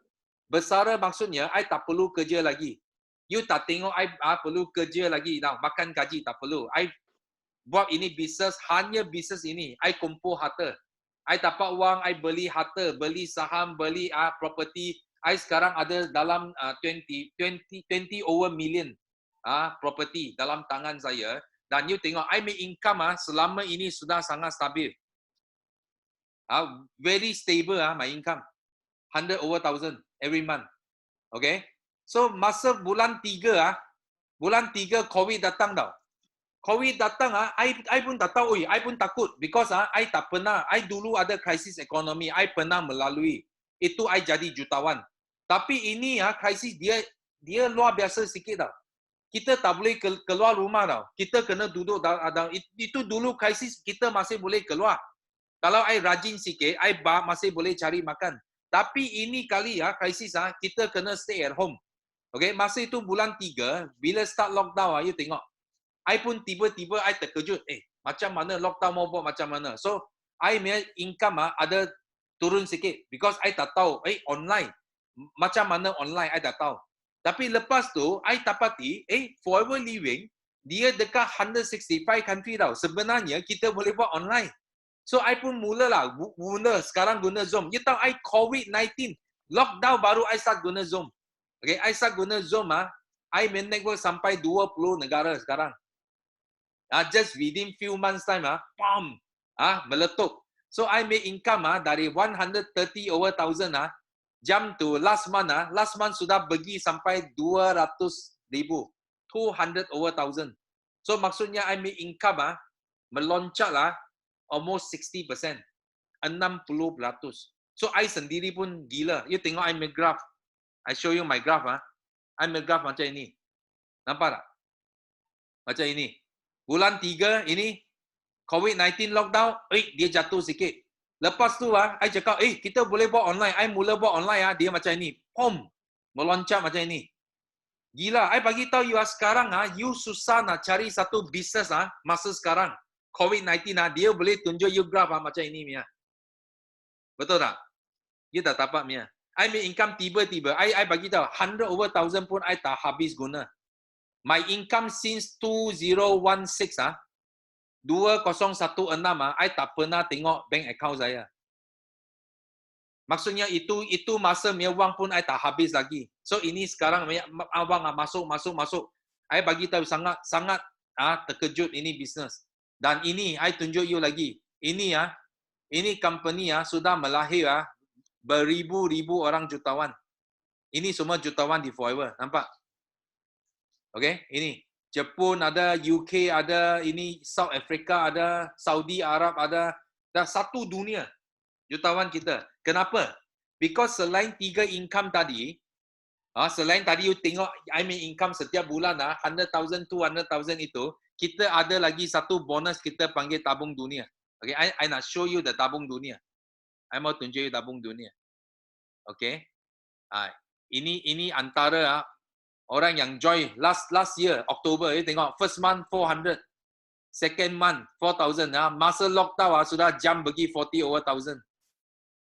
Bersara maksudnya I tak perlu kerja lagi. You tak tengok I perlu kerja lagi. Makan gaji tak perlu. I buat ini bisnes, hanya bisnes ini. I kumpul harta. I dapat wang, I beli harta, beli saham, beli property. I sekarang ada dalam 20 over million property dalam tangan saya. Dan you tengok, I make income selama ini sudah sangat stabil. Very stable my income. 100 over 1,000 every month. Okay. So masa bulan 3 COVID datang tau. COVID datang I pun tak tahu, I pun takut because I tak pernah, I dulu ada krisis ekonomi, I pernah melalui. Itu I jadi jutawan. Tapi ini krisis dia luar biasa sikit tau. Kita tak boleh keluar rumah tau. Kita kena duduk dalam itu dulu krisis kita masih boleh keluar. Kalau I rajin sikit, I masih boleh cari makan. Tapi ini kali krisis kita kena stay at home. Okay, masa itu bulan 3, bila start lockdown you tengok. I pun tiba-tiba I terkejut. macam mana lockdown mau buat macam mana. So, I punya income ada turun sikit because I tak tahu, online. Macam mana online, I tak tahu. Tapi lepas tu, I dapati, Forever Living, dia dekat 165 country tau. Sebenarnya, kita boleh buat online. So, I pun mulalah sekarang guna Zoom. You tahu, I COVID-19, lockdown baru I start guna Zoom. Okay, I start guna Zoom, I main network sampai 20 negara sekarang. Just within few months time, meletup. So, I make income dari 130 over 1,000, jump to last month sudah pergi sampai 200,000. 200 over 1,000. So, maksudnya I make income meloncat almost 60%. 60%. So, I sendiri pun gila. You tengok I make graph. I show you my graph. I make graph macam ini. Nampak tak? Macam ini. Bulan 3 ini, COVID-19 lockdown, dia jatuh sikit. Lepas tu, I cakap, kita boleh buat online. I mula buat online, dia macam ini. Pom! Meloncat macam ini. Gila, I bagi tahu you sekarang, you susah nak cari satu bisnes masa sekarang. COVID-19, dia boleh tunjuk you graph macam ini, Mia. Betul tak? You tak dapat, Mia. I make income tiba-tiba. I bagi tahu, 100 over 1,000 pun I tak habis guna. My income since 2016, 2016, I tak pernah tengok bank account saya. Maksudnya itu masa punya wang pun I tak habis lagi. So ini sekarang wang masuk. I bagi tahu sangat terkejut ini bisnes. Dan ini I tunjuk you lagi. Ini company sudah melahir beribu-ribu orang jutawan. Ini semua jutawan di Forever, nampak? Okay, ini Jepun ada, UK ada, ini South Africa ada, Saudi Arab ada, dah satu dunia jutawan kita. Kenapa? Because selain 3 income tadi, selain tadi you tengok I mean income setiap bulan 100,000, 200,000 itu, kita ada lagi satu bonus kita panggil tabung dunia. Okay, I nak show you the tabung dunia. I mau tunjuk you tabung dunia. Okay, ini antara orang yang join last year October, tengok first month 400, second month 4,000, masa lockdown sudah jump pergi 40 over 1,000.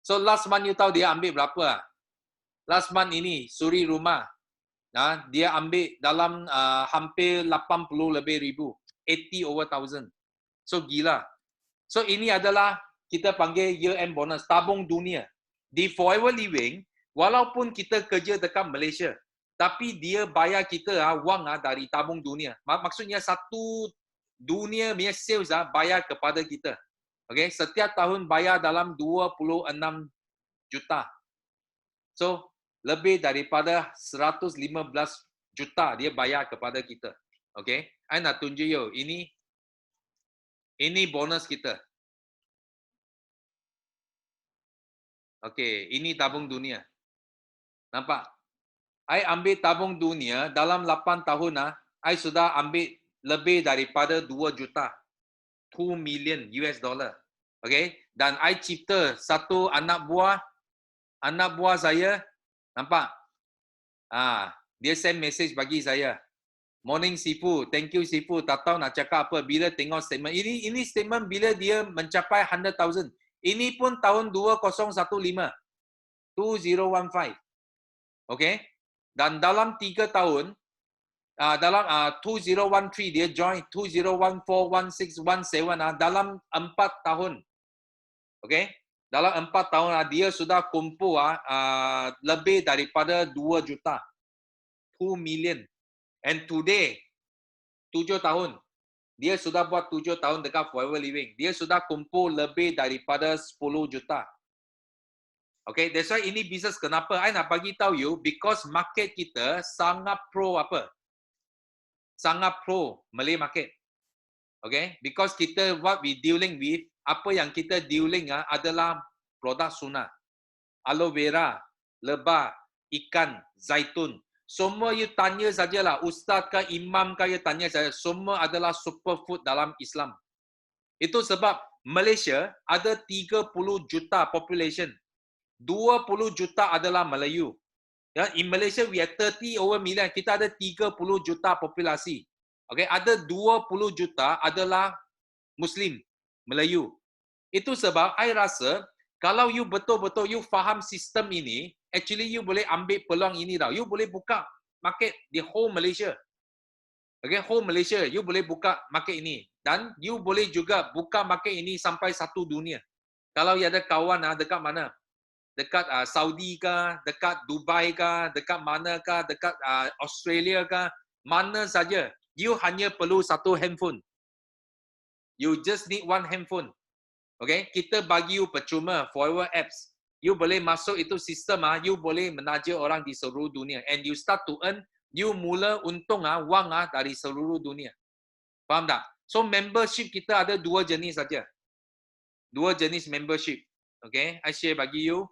So last month you tahu dia ambil berapa? Last month ini suri rumah, dia ambil dalam hampir 80 lebih ribu, 80 over 1,000. So gila. So ini adalah kita panggil year end bonus, tabung dunia. Di Forever Living, walaupun kita kerja dekat Malaysia, tapi dia bayar kita wang dari tabung dunia. Maksudnya satu dunia punya sales bayar kepada kita. Okay, setiap tahun bayar dalam 26 juta. So, lebih daripada 115 juta dia bayar kepada kita. Okay, I nak tunjuk you. Ini bonus kita. Okay, ini tabung dunia. Nampak? I ambil tabung dunia dalam 8 tahun, I sudah ambil lebih daripada 2 juta. 2 million US dollar. Okay? Dan I cipta satu anak buah saya, nampak? Dia send message bagi saya. Morning Sifu, thank you Sifu, tak tahu nak cakap apa bila tengok statement. Ini statement bila dia mencapai 100,000. Ini pun tahun 2015. 2015. Okay? Dan dalam 3 tahun, dalam 2013 dia join, 2014, 16, 17, dalam 4 tahun. Okay? Dalam 4 tahun dia sudah kumpul lebih daripada 2 juta. 2 million. And today, 7 tahun. Dia sudah buat 7 tahun dekat Forever Living. Dia sudah kumpul lebih daripada 10 juta. Okay, that's why ini bisnes kenapa I nak bagi tahu you, because market kita sangat pro apa? Sangat pro Malay market. Okay, because kita what we dealing with, apa yang kita dealing adalah produk sunnah. Aloe vera, lebah, ikan, zaitun. Semua you tanya sajalah, ustaz ke imam ke you tanya saja, semua adalah superfood dalam Islam. Itu sebab Malaysia ada 30 juta population. 20 juta adalah Melayu. Ya, in Malaysia we have 30 over million. Kita ada 30 juta populasi. Okay, ada 20 juta adalah Muslim, Melayu. Itu sebab I rasa kalau you betul-betul you faham sistem ini, actually you boleh ambil peluang ini tau. You boleh buka market di whole Malaysia. Okay, whole Malaysia, you boleh buka market ini. Dan you boleh juga buka market ini sampai satu dunia. Kalau you ada kawan dekat mana? Dekat Saudi kah, dekat Dubai kah, dekat mana kah, dekat Australia kah, mana saja. You hanya perlu satu handphone. You just need one handphone. Okay, kita bagi you percuma Forever Apps. You boleh masuk itu sistem you boleh menaja orang di seluruh dunia and you start to earn, you mula untung wang dari seluruh dunia. Faham tak? So membership kita ada dua jenis saja. Dua jenis membership. Okay, I share bagi you.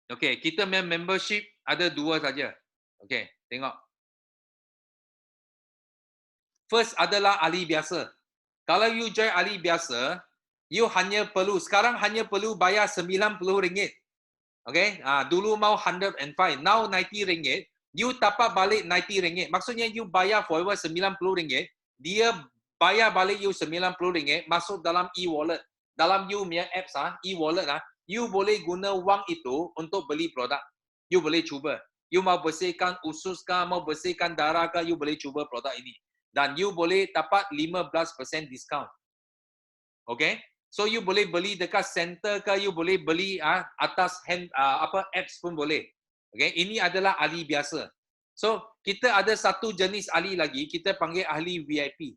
Okay, kita membership ada dua saja. Okay, tengok. First adalah ahli biasa. Kalau you join ahli biasa, you hanya perlu, sekarang hanya perlu bayar RM90. Okay, dulu mau 105, now RM90. You dapat balik RM90. Maksudnya you bayar forever RM90. Dia bayar balik you RM90 masuk dalam e-wallet. Dalam you punya apps e-wallet you boleh guna wang itu untuk beli produk. You boleh cuba. You mau bersihkan usus kah, mau bersihkan darah kah, you boleh cuba produk ini. Dan you boleh dapat 15% discount. Okay? So you boleh beli dekat center ke, you boleh beli atas apps pun boleh. Okay? Ini adalah ahli biasa. So kita ada satu jenis ahli lagi, kita panggil ahli VIP.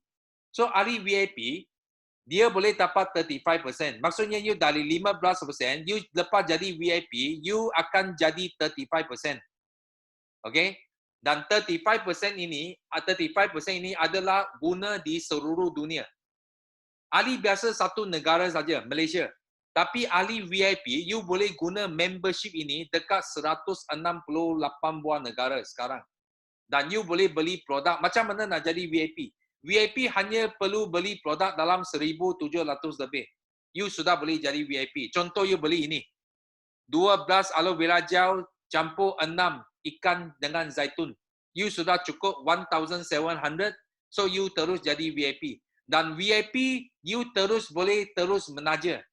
So ahli VIP dia boleh dapat 35%. Maksudnya you dari 15%, you lepas jadi VIP, you akan jadi 35%. Okay? Dan 35% ini adalah guna di seluruh dunia. Ahli biasa satu negara saja, Malaysia. Tapi ahli VIP, you boleh guna membership ini dekat 168 buah negara sekarang. Dan you boleh beli produk. Macam mana nak jadi VIP? VIP hanya perlu beli produk dalam 1,700 lebih. You sudah boleh jadi VIP. Contoh you beli ini. 12 aloe vera gel campur 6 ikan dengan zaitun. You sudah cukup 1,700. So you terus jadi VIP. Dan VIP, you terus boleh terus menaja.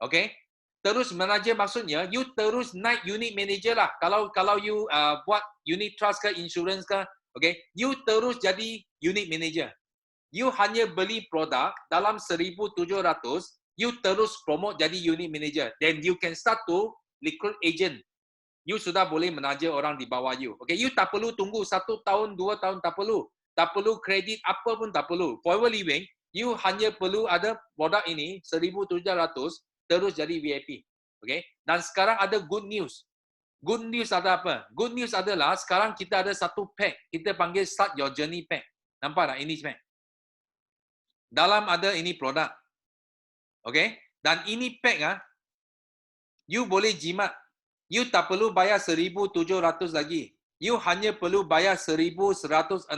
Okay? Terus menaja maksudnya, you terus naik unit manager lah. Kalau you buat unit trust ke, insurance ke, okay? You terus jadi unit manager. You hanya beli produk dalam 1,700, you terus promote jadi unit manager. Then you can start to recruit agent. You sudah boleh menaja orang di bawah you. Okay? You tak perlu tunggu 1 tahun, 2 tahun, tak perlu. Tak perlu kredit, apa pun tak perlu. Forever Living, you hanya perlu ada produk ini, 1,700, terus jadi VIP. Okay? Dan sekarang ada good news. Good news ada apa? Good news adalah sekarang kita ada satu pack. Kita panggil Start Your Journey Pack. Nampak tak? Ini pack. Dalam ada ini produk. Okay? Dan ini pack you boleh jimat. You tak perlu bayar 1,700 lagi. You hanya perlu bayar RM1,165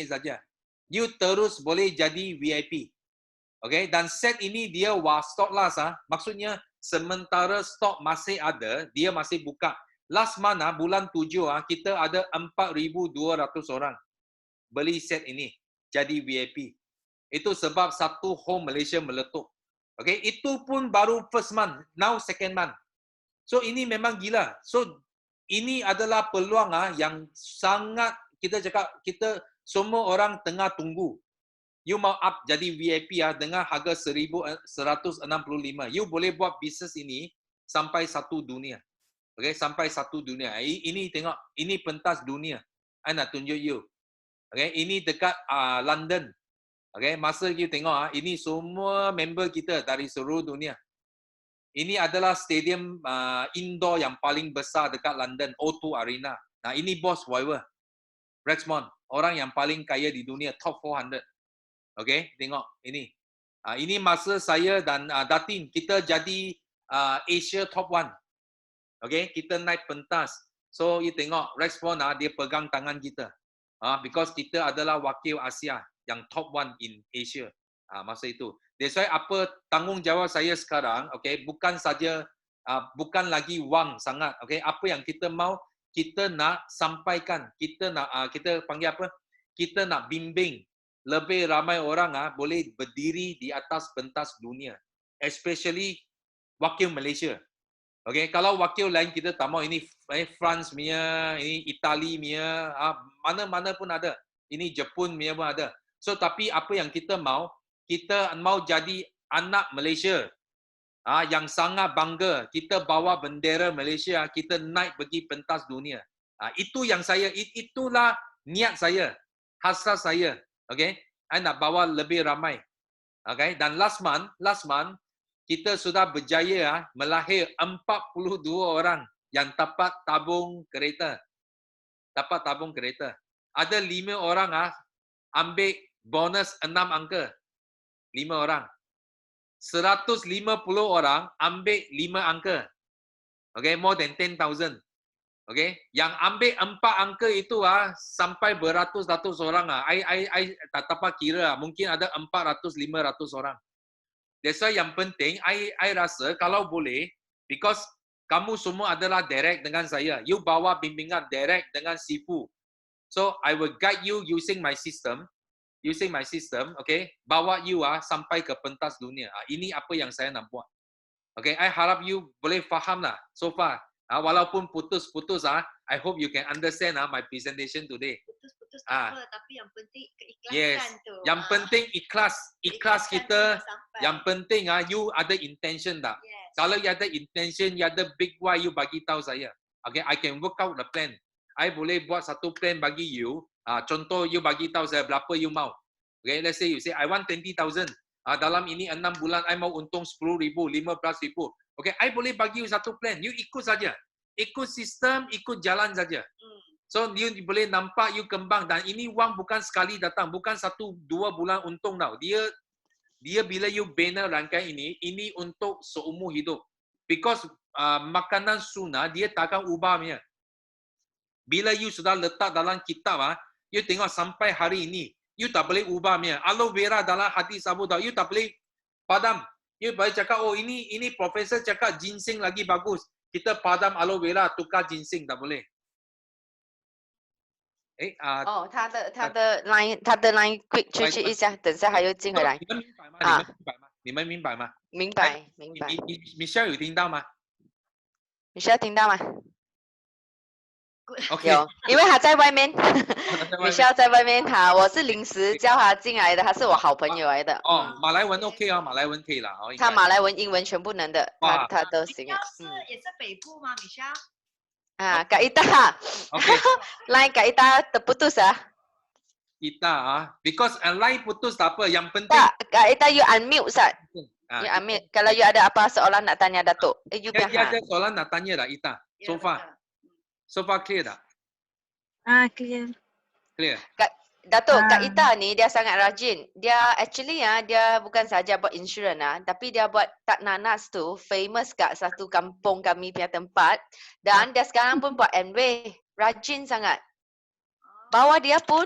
saja. You terus boleh jadi VIP. Okay? Dan set ini dia stock last. Maksudnya sementara stok masih ada, dia masih buka. Last mana bulan 7 kita ada 4,200 orang beli set ini jadi VIP. Itu sebab satu home Malaysia meletup. Okay? Itu pun baru first month, now second month. So ini memang gila. So ini adalah peluang yang sangat kita cakap, kita semua orang tengah tunggu. You mau up jadi VIP dengan harga 1,165. You boleh buat bisnes ini sampai satu dunia. Okay, sampai satu dunia. Ini tengok, ini pentas dunia. I nak tunjuk you. Okay, ini dekat London. Okay, masa you tengok ini semua member kita dari seluruh dunia. Ini adalah stadium indoor yang paling besar dekat London, O2 Arena. Nah, ini bos Forever. Rexmond, orang yang paling kaya di dunia, top 400. Okay, tengok ini. Ini masa saya dan Datin, kita jadi Asia top 1. Okay, kita naik pentas. So, you tengok, Rexmond dia pegang tangan kita. Because kita adalah wakil Asia yang top 1 in Asia. Masa itu. That's why apa tanggungjawab saya sekarang, okay, bukan saja bukan lagi wang sangat, okay. Apa yang kita mau, kita nak sampaikan, kita nak kita panggil apa? kita nak bimbing lebih ramai orang boleh berdiri di atas pentas dunia, especially wakil Malaysia. Okay, kalau wakil lain kita tak mau, ini France punya, ini Itali punya, mana-mana pun ada. Ini Jepun punya pun ada. So tapi apa yang kita mau jadi anak Malaysia. Yang sangat bangga kita bawa bendera Malaysia, kita naik pergi pentas dunia. Itu yang itulah niat saya, hasrat saya. Okay, saya nak bawa lebih ramai. Okay, dan last month kita sudah berjaya melahir 42 orang yang dapat tabung kereta. Ada 5 orang ambil bonus 6 angka. 5 orang. 150 orang ambil 5 angka. Okay, more than 10,000. Okay, yang ambil 4 angka itu sampai beratus-ratus orang. I tak dapat kira. Mungkin ada 400-500 orang. That's why yang penting, I rasa kalau boleh, because kamu semua adalah direct dengan saya. You bawa bimbingan direct dengan Sifu. So, I will guide you using my system, okay? Bawa you sampai ke pentas dunia. Ini apa yang saya nak buat. Okay, I harap you boleh faham lah so far. Walaupun putus-putus, I hope you can understand my presentation today. Putus-putus tak apa, tapi yang penting keikhlasan Yes. tu. Yang penting ikhlas kita. Sampai. Yang penting you ada intention tak? Yes. Kalau you ada intention, you ada big why, you bagi tahu saya. Okay, I can work out the plan. I boleh buat satu plan bagi you. Contoh you bagi tahu saya berapa you mau. Okay, let's say you say I want 20,000. Dalam ini 6 bulan I mau untung 10,000, 15,000. Okay, I boleh bagi you satu plan. You ikut saja. Ikut sistem, ikut jalan saja. So you boleh nampak you kembang, dan ini wang bukan sekali datang, bukan 1-2 bulan untung tau. Dia bila you bina rangkaian ini untuk seumur hidup. Because makanan sunnah dia takkan ubah punya. Bila you sudah letak dalam kitab, you tengok sampai hari ini, you tak boleh ubah punya. Aloe vera dalam hadis Abu Daud, you tak boleh padam. You boleh cakap, oh ini profesor cakap ginseng lagi bagus. Kita padam aloe vera, tukar ginseng, tak boleh. 他的 line quick 出去一下，等下还要进回来。你们明白吗？明白。Michelle 有听到吗？ Michelle 听到吗？ OK， 有，因为他在外面，Michelle 在外面，我是临时叫他进来的，他是我好朋友来的。马来文 OK 马来文可以了。他马来文、英文全部能的，他都行。也是北部吗，Michelle？Kak Ita. Okay. Line Kak Ita terputus Ita because line putus tak apa, yang penting. Tak, Kak Ita you unmute Ustaz. You unmute. Kalau you ada apa soalan nak tanya Datuk. You dia ada soalan nak tanya tak Ita? So far clear tak? Clear. Clear. Datuk, Kak Ita ni dia sangat rajin. Dia actually dia bukan saja buat insurans tapi dia buat tak nanas tu famous kat satu kampung kami punya tempat, dan dia sekarang pun buat Amway. Rajin sangat. Bawa dia pun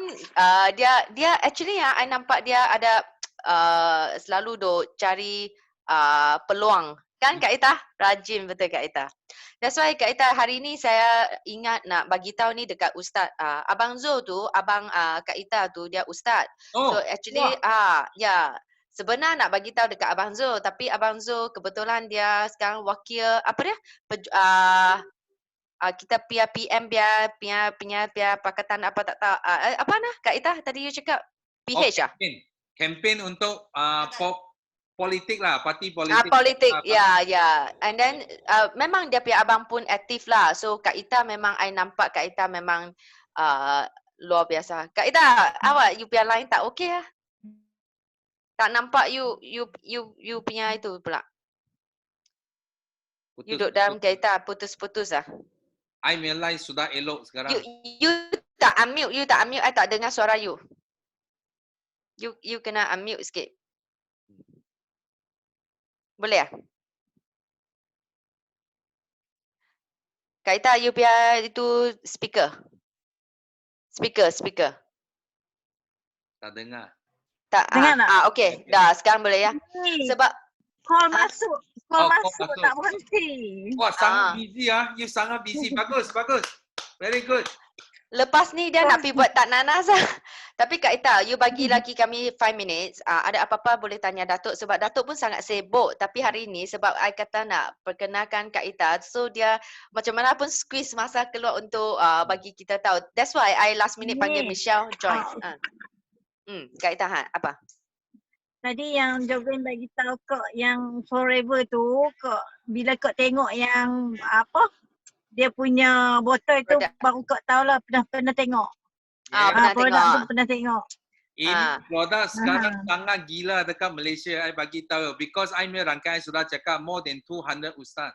dia actually I nampak dia ada selalu duk cari peluang. Kan Kak Ita? Rajin betul Kak Ita. That's why Kak Ita hari ni saya ingat nak bagi tahu ni dekat Ustaz. Abang Zul tu, abang Kak Ita tu dia Ustaz. So actually sebenar nak bagi tahu dekat Abang Zul, tapi Abang Zul kebetulan dia sekarang wakil kita PM pakatan apa tak tahu. Apa Kak Ita tadi you cakap PH Campaign untuk politik lah, parti politik. Politik, ya. And then memang dia punya abang pun aktif lah. So Kak Ita memang I nampak Kak Ita memang luar biasa. Kak Ita, awak you punya line tak okey lah. Tak nampak you punya itu pula. You duduk dalam Kak Ita putus-putus lah. I punya line sudah elok sekarang. You tak unmute, I tak dengar suara you. You kena unmute sikit. Boleh Kak Ita, you punya itu speaker. Tak dengar. Tak. Dengar tak? Okey. Dah, sekarang boleh ya. Sebab Call masuk tak berhenti. Wah, sangat busy You sangat busy. Bagus. Very good. lepas ni dia nak pergi buat tak nanas Tapi Kak Ita, you bagi lagi kami 5 minutes. Ada apa-apa boleh tanya Datuk sebab Datuk pun sangat sibuk. Tapi hari ni sebab I kata nak perkenalkan Kak Ita, so dia macam mana pun squeeze masa keluar untuk bagi kita tahu. That's why I last minute panggil Ni. Michelle join. Kak Ita apa? Tadi yang Jovin bagi tahu kok yang forever tu, kok bila kok tengok yang apa dia punya botol tu Produk. baru kok tahu lah pernah tengok. Pernah Produk tengok. tu pernah tengok. Ini produk sekarang sangat gila dekat Malaysia. I bagi tahu because I punya rangkaian sudah cakap more than 200 ustaz.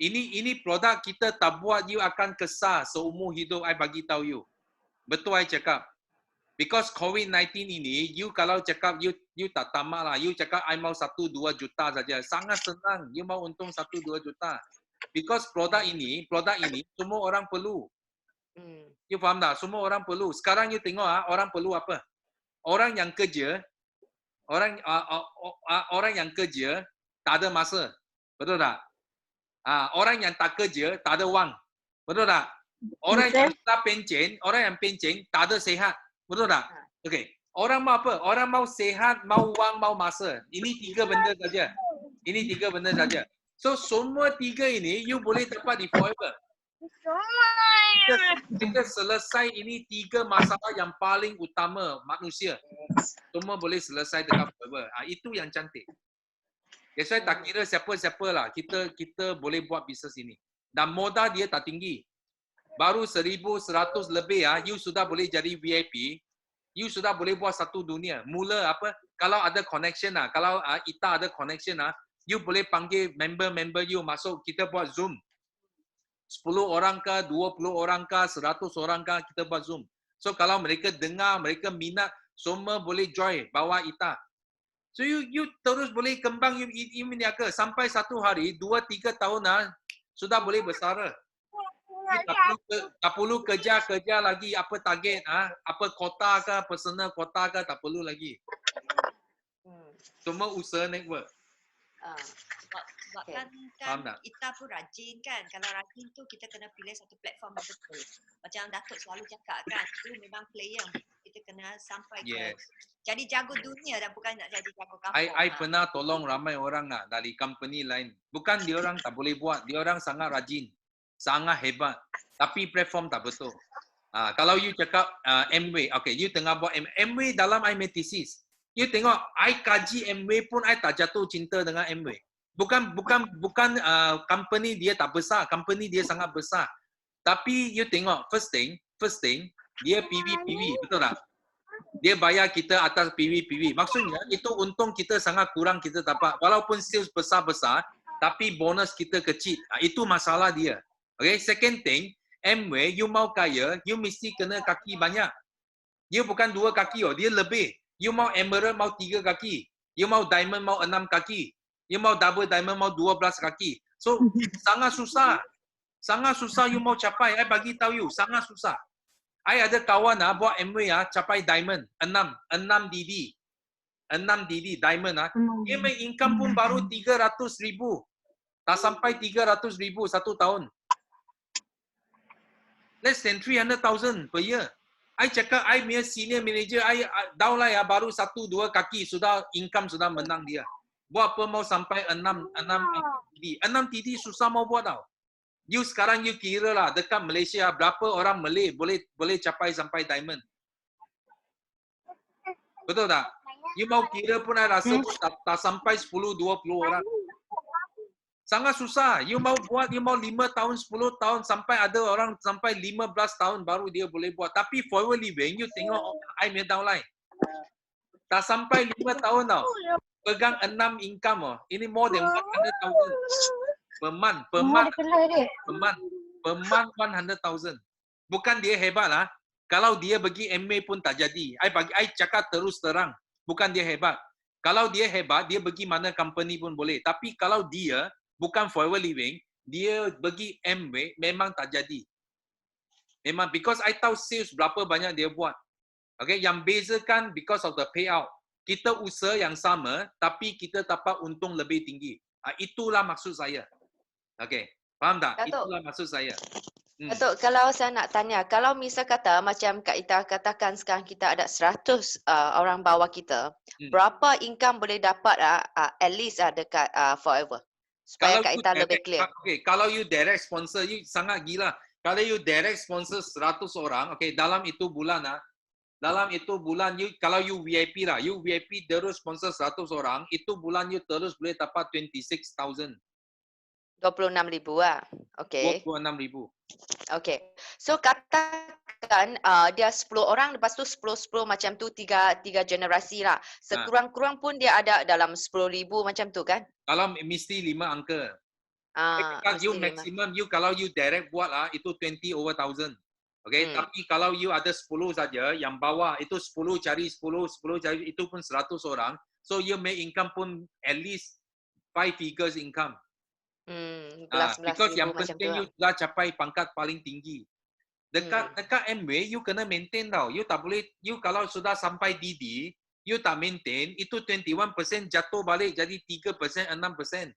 Ini produk kita tak buat you akan kesal seumur hidup. I bagi tahu you. Betul I cakap. Because COVID-19 ini, you kalau cakap you tak tamak lah. You cakap I mau 1-2 juta saja. Sangat senang. You mau untung 1-2 juta. Because produk ini semua orang perlu. You faham tak? Semua orang perlu. Sekarang you tengok orang perlu apa? Orang yang kerja, orang yang kerja tak ada masa. Betul tak? Orang yang tak kerja tak ada wang. Betul tak? Orang yang tak pencen, orang yang pencen tak ada sehat. Betul tak? Okey. Orang mau apa? Orang mau sehat, mau wang, mau masa. Ini 3 benda saja. Ini 3 benda saja. So semua 3 ini you boleh dapat di forever. Kita selesai ini 3 masalah yang paling utama manusia. Semua boleh selesai dengan forever. Itu yang cantik. That's why tak kira siapa-siapa lah. Kita boleh buat bisnes ini. Dan modal dia tak tinggi. Baru 1,100 lebih you sudah boleh jadi VIP. You sudah boleh buat satu dunia. Mula apa? Kalau ada connection kalau Ita ada connection you boleh panggil member you masuk. Kita buat Zoom. 10 orang ke, 20 orang ke, 100 orang ke, kita buat Zoom. So kalau mereka dengar, mereka minat, semua boleh join bawa Ita. So you terus boleh kembang you meniaga sampai satu hari 2-3 tahun sudah boleh besar. Tak perlu kerja lagi apa target apa kota ke, personal kota ke, tak perlu lagi. Semua usaha network. Sebab kan Ita pun rajin kan. Kalau rajin tu kita kena pilih satu platform yang betul. Macam Datuk selalu cakap kan, tu memang player yang kita kena sampai ke jadi jago dunia dan bukan nak jadi jago kampung. I pernah tolong ramai orang dari company lain. Bukan dia orang tak boleh buat, dia orang sangat rajin. Sangat hebat. Tapi platform tak betul. Kalau you cakap Amway, okay, you tengah buat Amway dalam I thesis. You tengok, I kaji Amway pun I tak jatuh cinta dengan Amway. Bukan company dia tak besar, company dia sangat besar. Tapi you tengok, first thing, dia PV, betul tak? Dia bayar kita atas PV. Maksudnya, itu untung kita sangat kurang kita dapat. Walaupun sales besar-besar, tapi bonus kita kecil. Itu masalah dia. Okay, second thing, Amway, you mau kaya, you mesti kena kaki banyak. Dia bukan 2 kaki, dia lebih. You mau emerald, mau 3 kaki. You mau diamond, mau 6 kaki. You mau double diamond, mau 12 kaki. So, sangat susah. Sangat susah you mau capai. I bagi tahu you, sangat susah. I ada kawan buat Amway capai diamond. 6 DD. 6 DD, diamond Dia main income pun baru 300,000. Tak sampai 300,000 satu tahun. Less than 300,000 per year. I cakap, I punya senior manager, I downline baru 1-2 kaki sudah income sudah menang dia. Buat apa mau sampai 6 TD. 6 TD susah mau buat tau. You sekarang you kira lah dekat Malaysia berapa orang Malay boleh capai sampai diamond. Betul tak? You mau kira pun I rasa pun tak sampai 10-20 orang. Sangat susah. You mau buat, you mau 5 tahun, 10 tahun, sampai ada orang sampai 15 tahun baru dia boleh buat. Tapi forever living, you tengok I punya downline. Tak sampai 5 tahun tau. Pegang 6 income Ini more than 100,000. Per month. Per month 100,000. Bukan dia hebat lah. Kalau dia bagi MA pun tak jadi. I cakap terus terang. Bukan dia hebat. Kalau dia hebat, dia bagi mana company pun boleh. Tapi kalau dia bukan forever living, dia bagi MW memang tak jadi. Memang because I tahu sales berapa banyak dia buat. Okay, yang bezakan because of the payout. Kita usaha yang sama, tapi kita dapat untung lebih tinggi. Itulah maksud saya. Okay, faham tak? Datuk. Itulah maksud saya. Datuk, kalau saya nak tanya, kalau misal kata macam Kak Ita katakan sekarang kita ada 100 orang bawah kita, berapa income boleh dapat at least dekat Forever? Supaya Kak Ita lebih clear. Okay, kalau you direct sponsor, you sangat gila. Kalau you direct sponsor 100 orang, okay, dalam itu bulan you, kalau you VIP lah, you VIP terus sponsor 100 orang, itu bulan you terus boleh dapat 26,000. 26,000 lah. Okay. 26,000. Okay. So katakan dia 10 orang, lepas tu 10 macam tu tiga generasi lah. Sekurang-kurang pun dia ada dalam 10,000 macam tu kan? Kalau mesti 5 angka. You maximum, you kalau you direct buat lah, itu 20/1000. Okay, tapi kalau you ada 10 saja, yang bawah itu 10 cari 10 cari, itu pun 100 orang. So you make income pun at least 5 figures income. Because yang penting you sudah capai pangkat paling tinggi. Dekat MW you kena maintain tau. You tak boleh, you kalau sudah sampai DD, you tak maintain, itu 21% jatuh balik jadi 3%, 6%.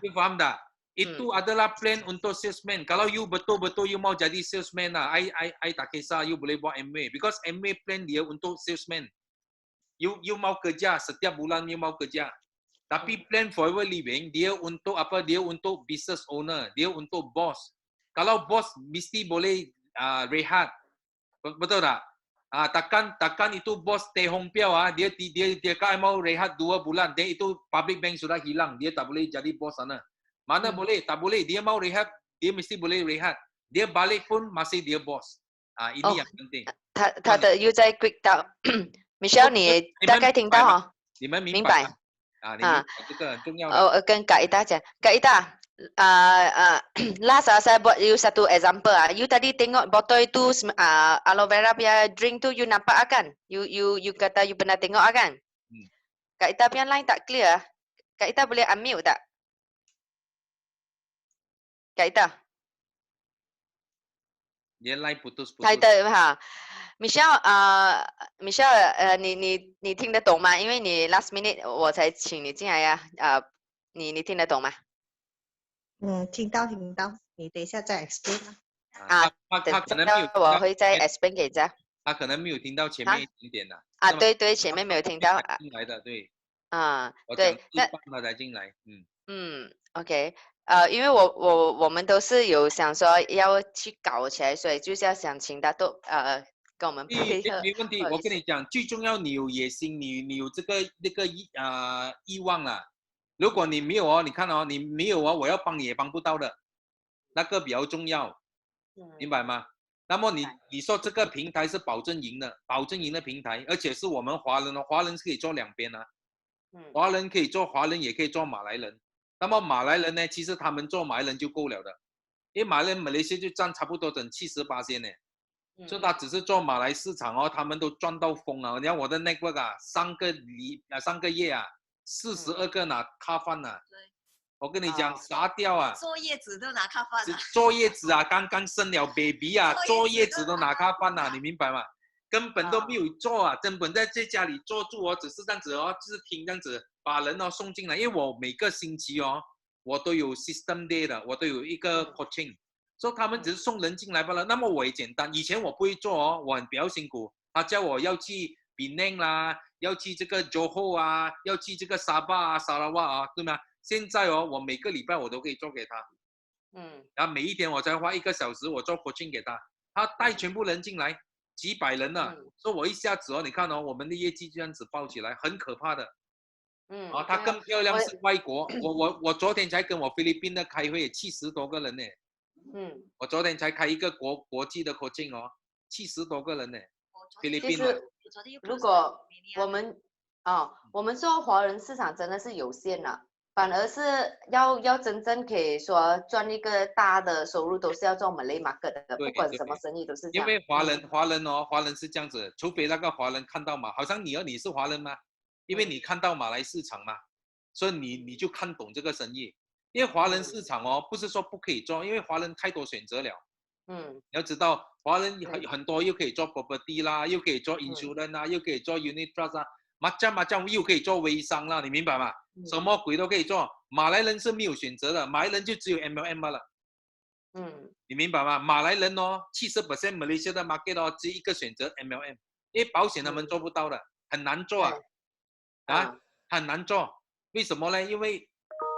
You faham tak? Itu adalah plan untuk salesman. Kalau you betul-betul you mau jadi salesman lah, I tak kisah you boleh buat MW. Because MW plan dia untuk salesman. You mau kerja, setiap bulan you mau kerja. Tapi plan Forever Living, dia untuk apa? Dia untuk business owner. Dia untuk boss. Kalau boss mesti boleh rehat. Betul tak? Takkan itu bos teh hong piao dia kan mau rehat 2 bulan, dan itu public bank sudah hilang, dia tak boleh jadi bos sana. Mana boleh? Tak boleh. Dia mau rehat, dia mesti boleh rehat. Dia balik pun masih dia bos. Ini yang penting. 他的 you 在 quick 到 Michelle 你大概听到哈？你们明白？这个很重要的。跟Kak Ita 讲，Kak Ita last saya buat you satu example you tadi tengok botol itu aloe vera punya drink tu you nampak kan? You kata you pernah tengok kan? Kak Ita punya line tak clear. Kak Ita boleh unmute tak? Kak Ita. Dia line putus-putus. Kak Ita Michelle 你听得懂吗？因为你 last minute 我才请你进来呀你听得懂吗？听到，你等一下再 explain 他可能没有，我会再 explain 给大家。他可能没有听到前面一点点的。对，前面没有听到。进来的，对。对，那他才进来。OK，因为我们都是有想说要去搞起来，所以就是要想请大家跟我们配合。没问题，我跟你讲，最重要你有野心，你有这个欲望啦。如果你没有你看你没有我要帮你也帮不到的，那个比较重要，明白吗？那么你说这个平台是保证赢的平台，而且是我们华人华人是可以做两边华人可以做华人，也可以做马来人。那么马来人呢，其实他们做马来人就够了的，因为马来西亚就占差不多整70%呢。所以他只是做马来市场他们都赚到疯了。你看我的 network 3个月42个拿咖饭我跟你讲傻掉坐月子都拿咖饭坐月子刚刚生了 baby 坐月子都拿咖饭你明白吗？根本都没有做根本在家里坐住只是这样子就是听这样子把人送进来。因为我每个星期我都有 system day 的，我都有一个 coaching， 所以他们只是送人进来罢了。那么我也简单，以前我不会做我比较辛苦。他叫我要去 Penang 啦，要去这个 Johor 要去这个沙巴沙拉哇对吗？现在我每个礼拜我都可以做给他，然后每一天我才花1个小时我做 coaching 给他，他带全部人进来，几百人所以我一下子你看我们的业绩这样子爆起来，很可怕的。他更漂亮是外国，我昨天才跟我菲律宾的开会，70多个人呢。我昨天才开一个国际的 coaching 70多个人呢，菲律宾的。如果我们做华人市场真的是有限反而是要真正可以说赚一个大的收入，都是要做Malay market的，不管什么生意都是这样。因为华人是这样子，除非那个华人看到好像你是华人吗？因为你看到马来市场嘛，所以你就看懂这个生意。因为华人市场不是说不可以做，因为华人太多选择了。你要知道华人很多，又可以做 property 啦，又可以做 insurance 又可以做 unit trust macam 又可以做微商啦，你明白吗？什么鬼都可以做。马来人是没有选择的，马来人就只有 MLM 罢了。你明白吗？马来人哦，70% 马来西亚的 market 哦，只一个选择 MLM， 因为保险他们做不到的，很难做啊，很难做。为什么呢？因为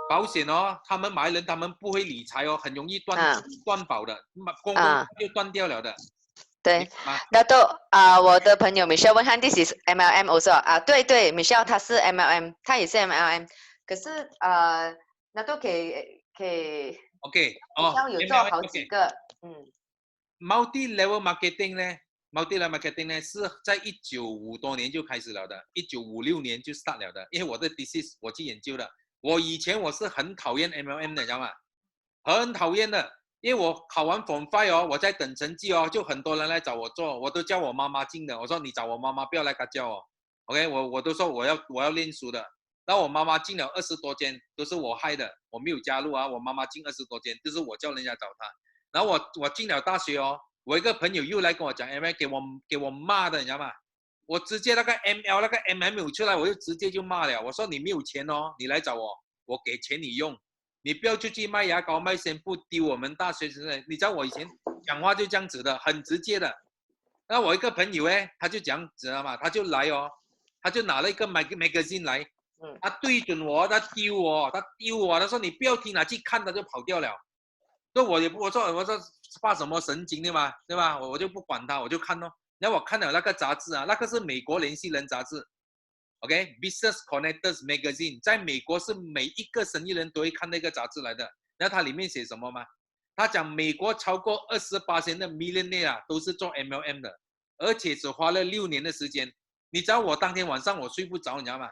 保险哦，他们马来人他们不会理财哦，很容易断保的，公就断掉了的。对，Dato 我的朋友 Michelle 问看 ，This is MLM also 对对 ，Michelle 他是 MLM， 他也是 MLM， 可是Dato 可以 OK ，Michelle 有做好几个multi level marketing 呢 ，multi level marketing 呢是在1950多年就开始了的，1956年就 start 了的，因为我的 thesis 我去研究的，我以前我是很讨厌 MLM 的，你知道吗？很讨厌的。因为我考完 Form 5哦，我在等成绩哦，就很多人来找我做，我都叫我妈妈进的。我说你找我妈妈，不要来教哦。OK， 我都说我要练书的。然后我妈妈进了20多间，都是我害的，我没有加入啊。我妈妈进20多间，就是我叫人家找她。然后我进了大学哦，我一个朋友又来跟我讲 ML， 给我骂的，你知道吗？我直接那个 ML 那个 MM 出来，我就直接就骂了。我说你没有钱哦，你来找我，我给钱你用。你不要出去卖牙膏卖宣布丢我们大学生，你知道我以前讲话就这样子的，很直接的。那我一个朋友他就讲，知道吗？他就来哦，他就拿了一个 magazine 来，他对准我，他丢我，他说你不要听了，去看他就跑掉了。所以我说发什么神经对吗？对吧？我就不管他，我就看咯。然后我看了那个杂志啊，那个是美国联系人杂志。OK，Business Connectors Magazine， 在美国是每一个生意人都会看那个杂志来的。那它里面写什么吗？他讲美国超过28%的 millionaire 都是做 MLM 的，而且只花了6年的时间。你知道我当天晚上我睡不着，你知道吗？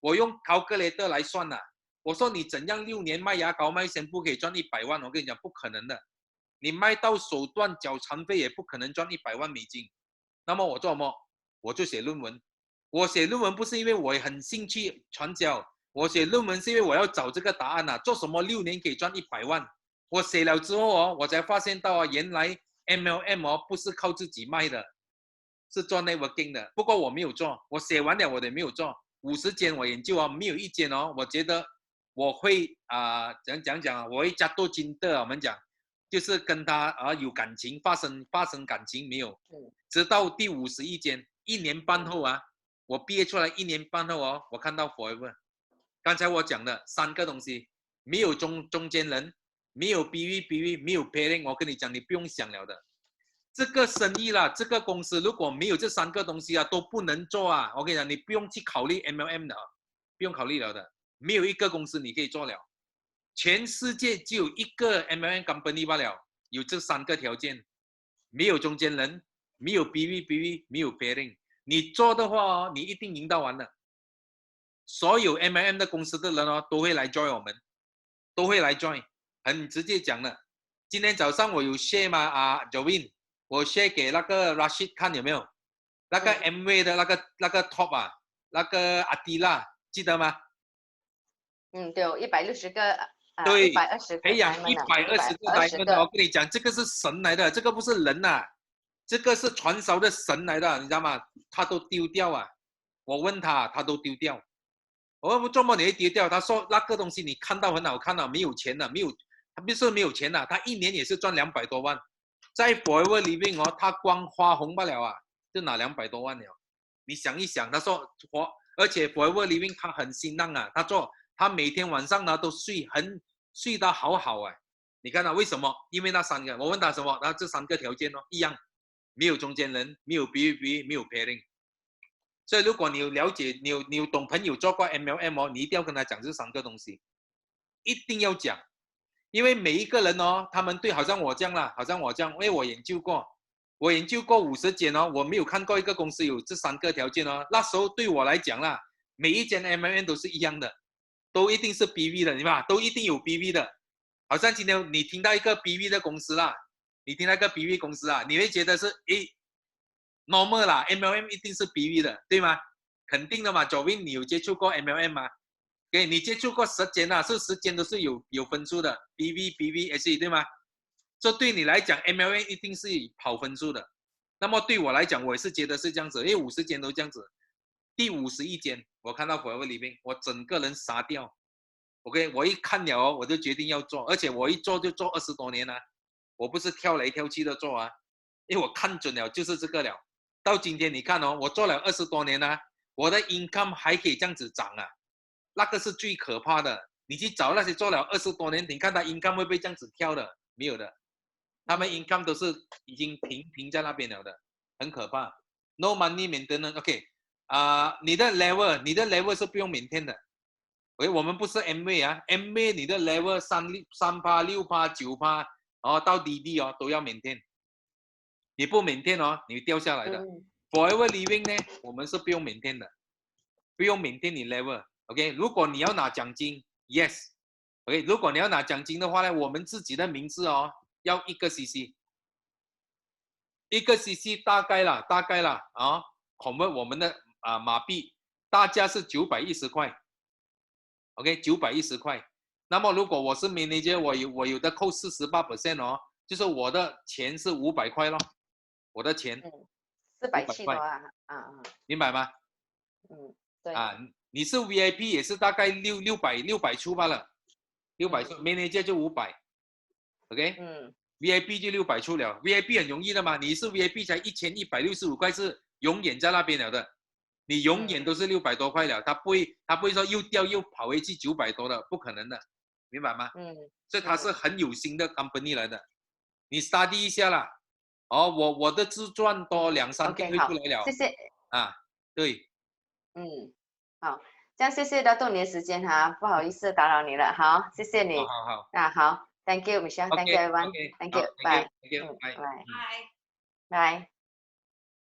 我用 calculator 来算了。我说你怎样6年卖牙膏卖宣布可以赚100万？我跟你讲不可能的，你卖到手断缴残废也不可能赚100万美金。那么我做什么？我就写论文。我写论文不是因为我很兴趣传教，我写论文是因为我要找这个答案啊，做什么6年可以赚100万？我写了之后哦，我才发现到原来 MLM 哦不是靠自己卖的，是做 networking 的。不过我没有做，我写完了我也没有做。50间我研究哦，没有一间哦，我觉得我会讲我会加多金的，我们讲就是跟他有感情发生感情没有？直到第51间，1年半后啊。我毕业出来1年半后哦，我看到 Forever， 刚才我讲的3个东西，没有中间人，没有 BV， 没有 pairing， 我跟你讲，你不用想了的。这个生意啦，这个公司如果没有这3个东西啊，都不能做啊。我跟你讲，你不用去考虑 MLM 的，不用考虑了的，没有一个公司你可以做了。全世界只有一个 MLM company 罢了，有这3个条件，没有中间人，没有 BV， 没有 pairing。你做的话哦，你一定赢到完的。所有 MLM 的公司的人哦，都会来 join 我们，都会来 join， 很直接讲的。今天早上我有 share 吗Jovin， 我 share 给那个 Rashid 看有没有？那个 MV 的那个 top 啊，那个阿迪拉，记得吗？对，160个，对，120个，培养120个 diamond， 我跟你讲，这个是神来的，这个不是人呐。这个是传授的神来的，你知道吗？他都丢掉啊！我问他，他都丢掉。我问做么你会丢掉？他说那个东西你看到很好看啊，没有钱的，他不是没有钱的，他1年也是赚200多万。在 Forever Living 哦，他光花红罢了啊，就拿200多万了。你想一想，他说而且 Forever Living 他很辛浪啊，他每天晚上呢都睡得好啊。你看他为什么？因为那3个，我问他什么？那这3个条件哦一样。没有中间人，没有 BV， 没有 pairing， 所以如果你有了解，你有懂朋友做过 MLM 哦，你一定要跟他讲这3个东西，一定要讲，因为每一个人哦，他们对好像我这样啦，因为我研究过50间哦，我没有看过一个公司有这3个条件哦。那时候对我来讲啦，每一间 MLM 都是一样的，都一定是 BV 的，你吧？都一定有 BV 的，好像今天你听到一个 BV 的公司啦。你听那个 BV 公司啊，你会觉得是normal 啦 ，MLM 一定是 BV 的，对吗？肯定的嘛。Jovin， 你有接触过 MLM 吗？对，你接触过10间啊，是10间都是有分数的 ，BV、SE 对吗？这对你来讲 ，MLM 一定是跑分数的。那么对我来讲，我也是觉得是这样子，因为50间都这样子。第51间，我看到 Forever Living， 我整个人傻掉。OK， 我一看了哦，我就决定要做，而且我一做就做20多年了。我不是跳来跳去的做啊，因为我看准了就是这个了。到今天你看哦，我做了20多年啊，我的 income 还可以这样子涨啊，那个是最可怕的。你去找那些做了20多年，你看他 income 会不会这样子跳的？没有的，他们 income 都是已经平在那边了的，很可怕。No money maintenance，OK， 你的 level 是不用maintain的。OK， 我们不是 MA 啊 ，MA 你的 level 3%、6%、9%，哦，到 DD 哦都要 maintain。你不 maintain 哦，你掉下来的。Forever Living 呢，我们是不用 maintain 的，不用 maintain 你 level。OK， 如果你要拿奖金 ，yes。OK， 如果你要拿奖金的话呢，我们自己的名字哦要1个 CC，1个 CC 大概啦啊 ，convert 我们的马币，大家是910块。OK， 910块。那么如果我是 manager， 我有的扣48% 哦，就是我的钱是500块咯，我的钱470多啊，明白吗？对啊，你是 VIP 也是大概600出罢了，600出，manager 就500，OK，VIP 就600出了，VIP 很容易的嘛，你是 VIP 才1165块是永远在那边了的。你永远都是600多块了，他不会说又掉又跑回去900多的，不可能的，明白吗？所以他是很有心的 company 来的，你 study 一下啦。哦，我的自传多2-3天会出来了。谢谢。对。好，这样谢谢大豆你的时间哈，不好意思打扰你了，好，谢谢你。好。好 ，Thank you Michelle，Thank you everyone，Thank you， 拜。拜。拜。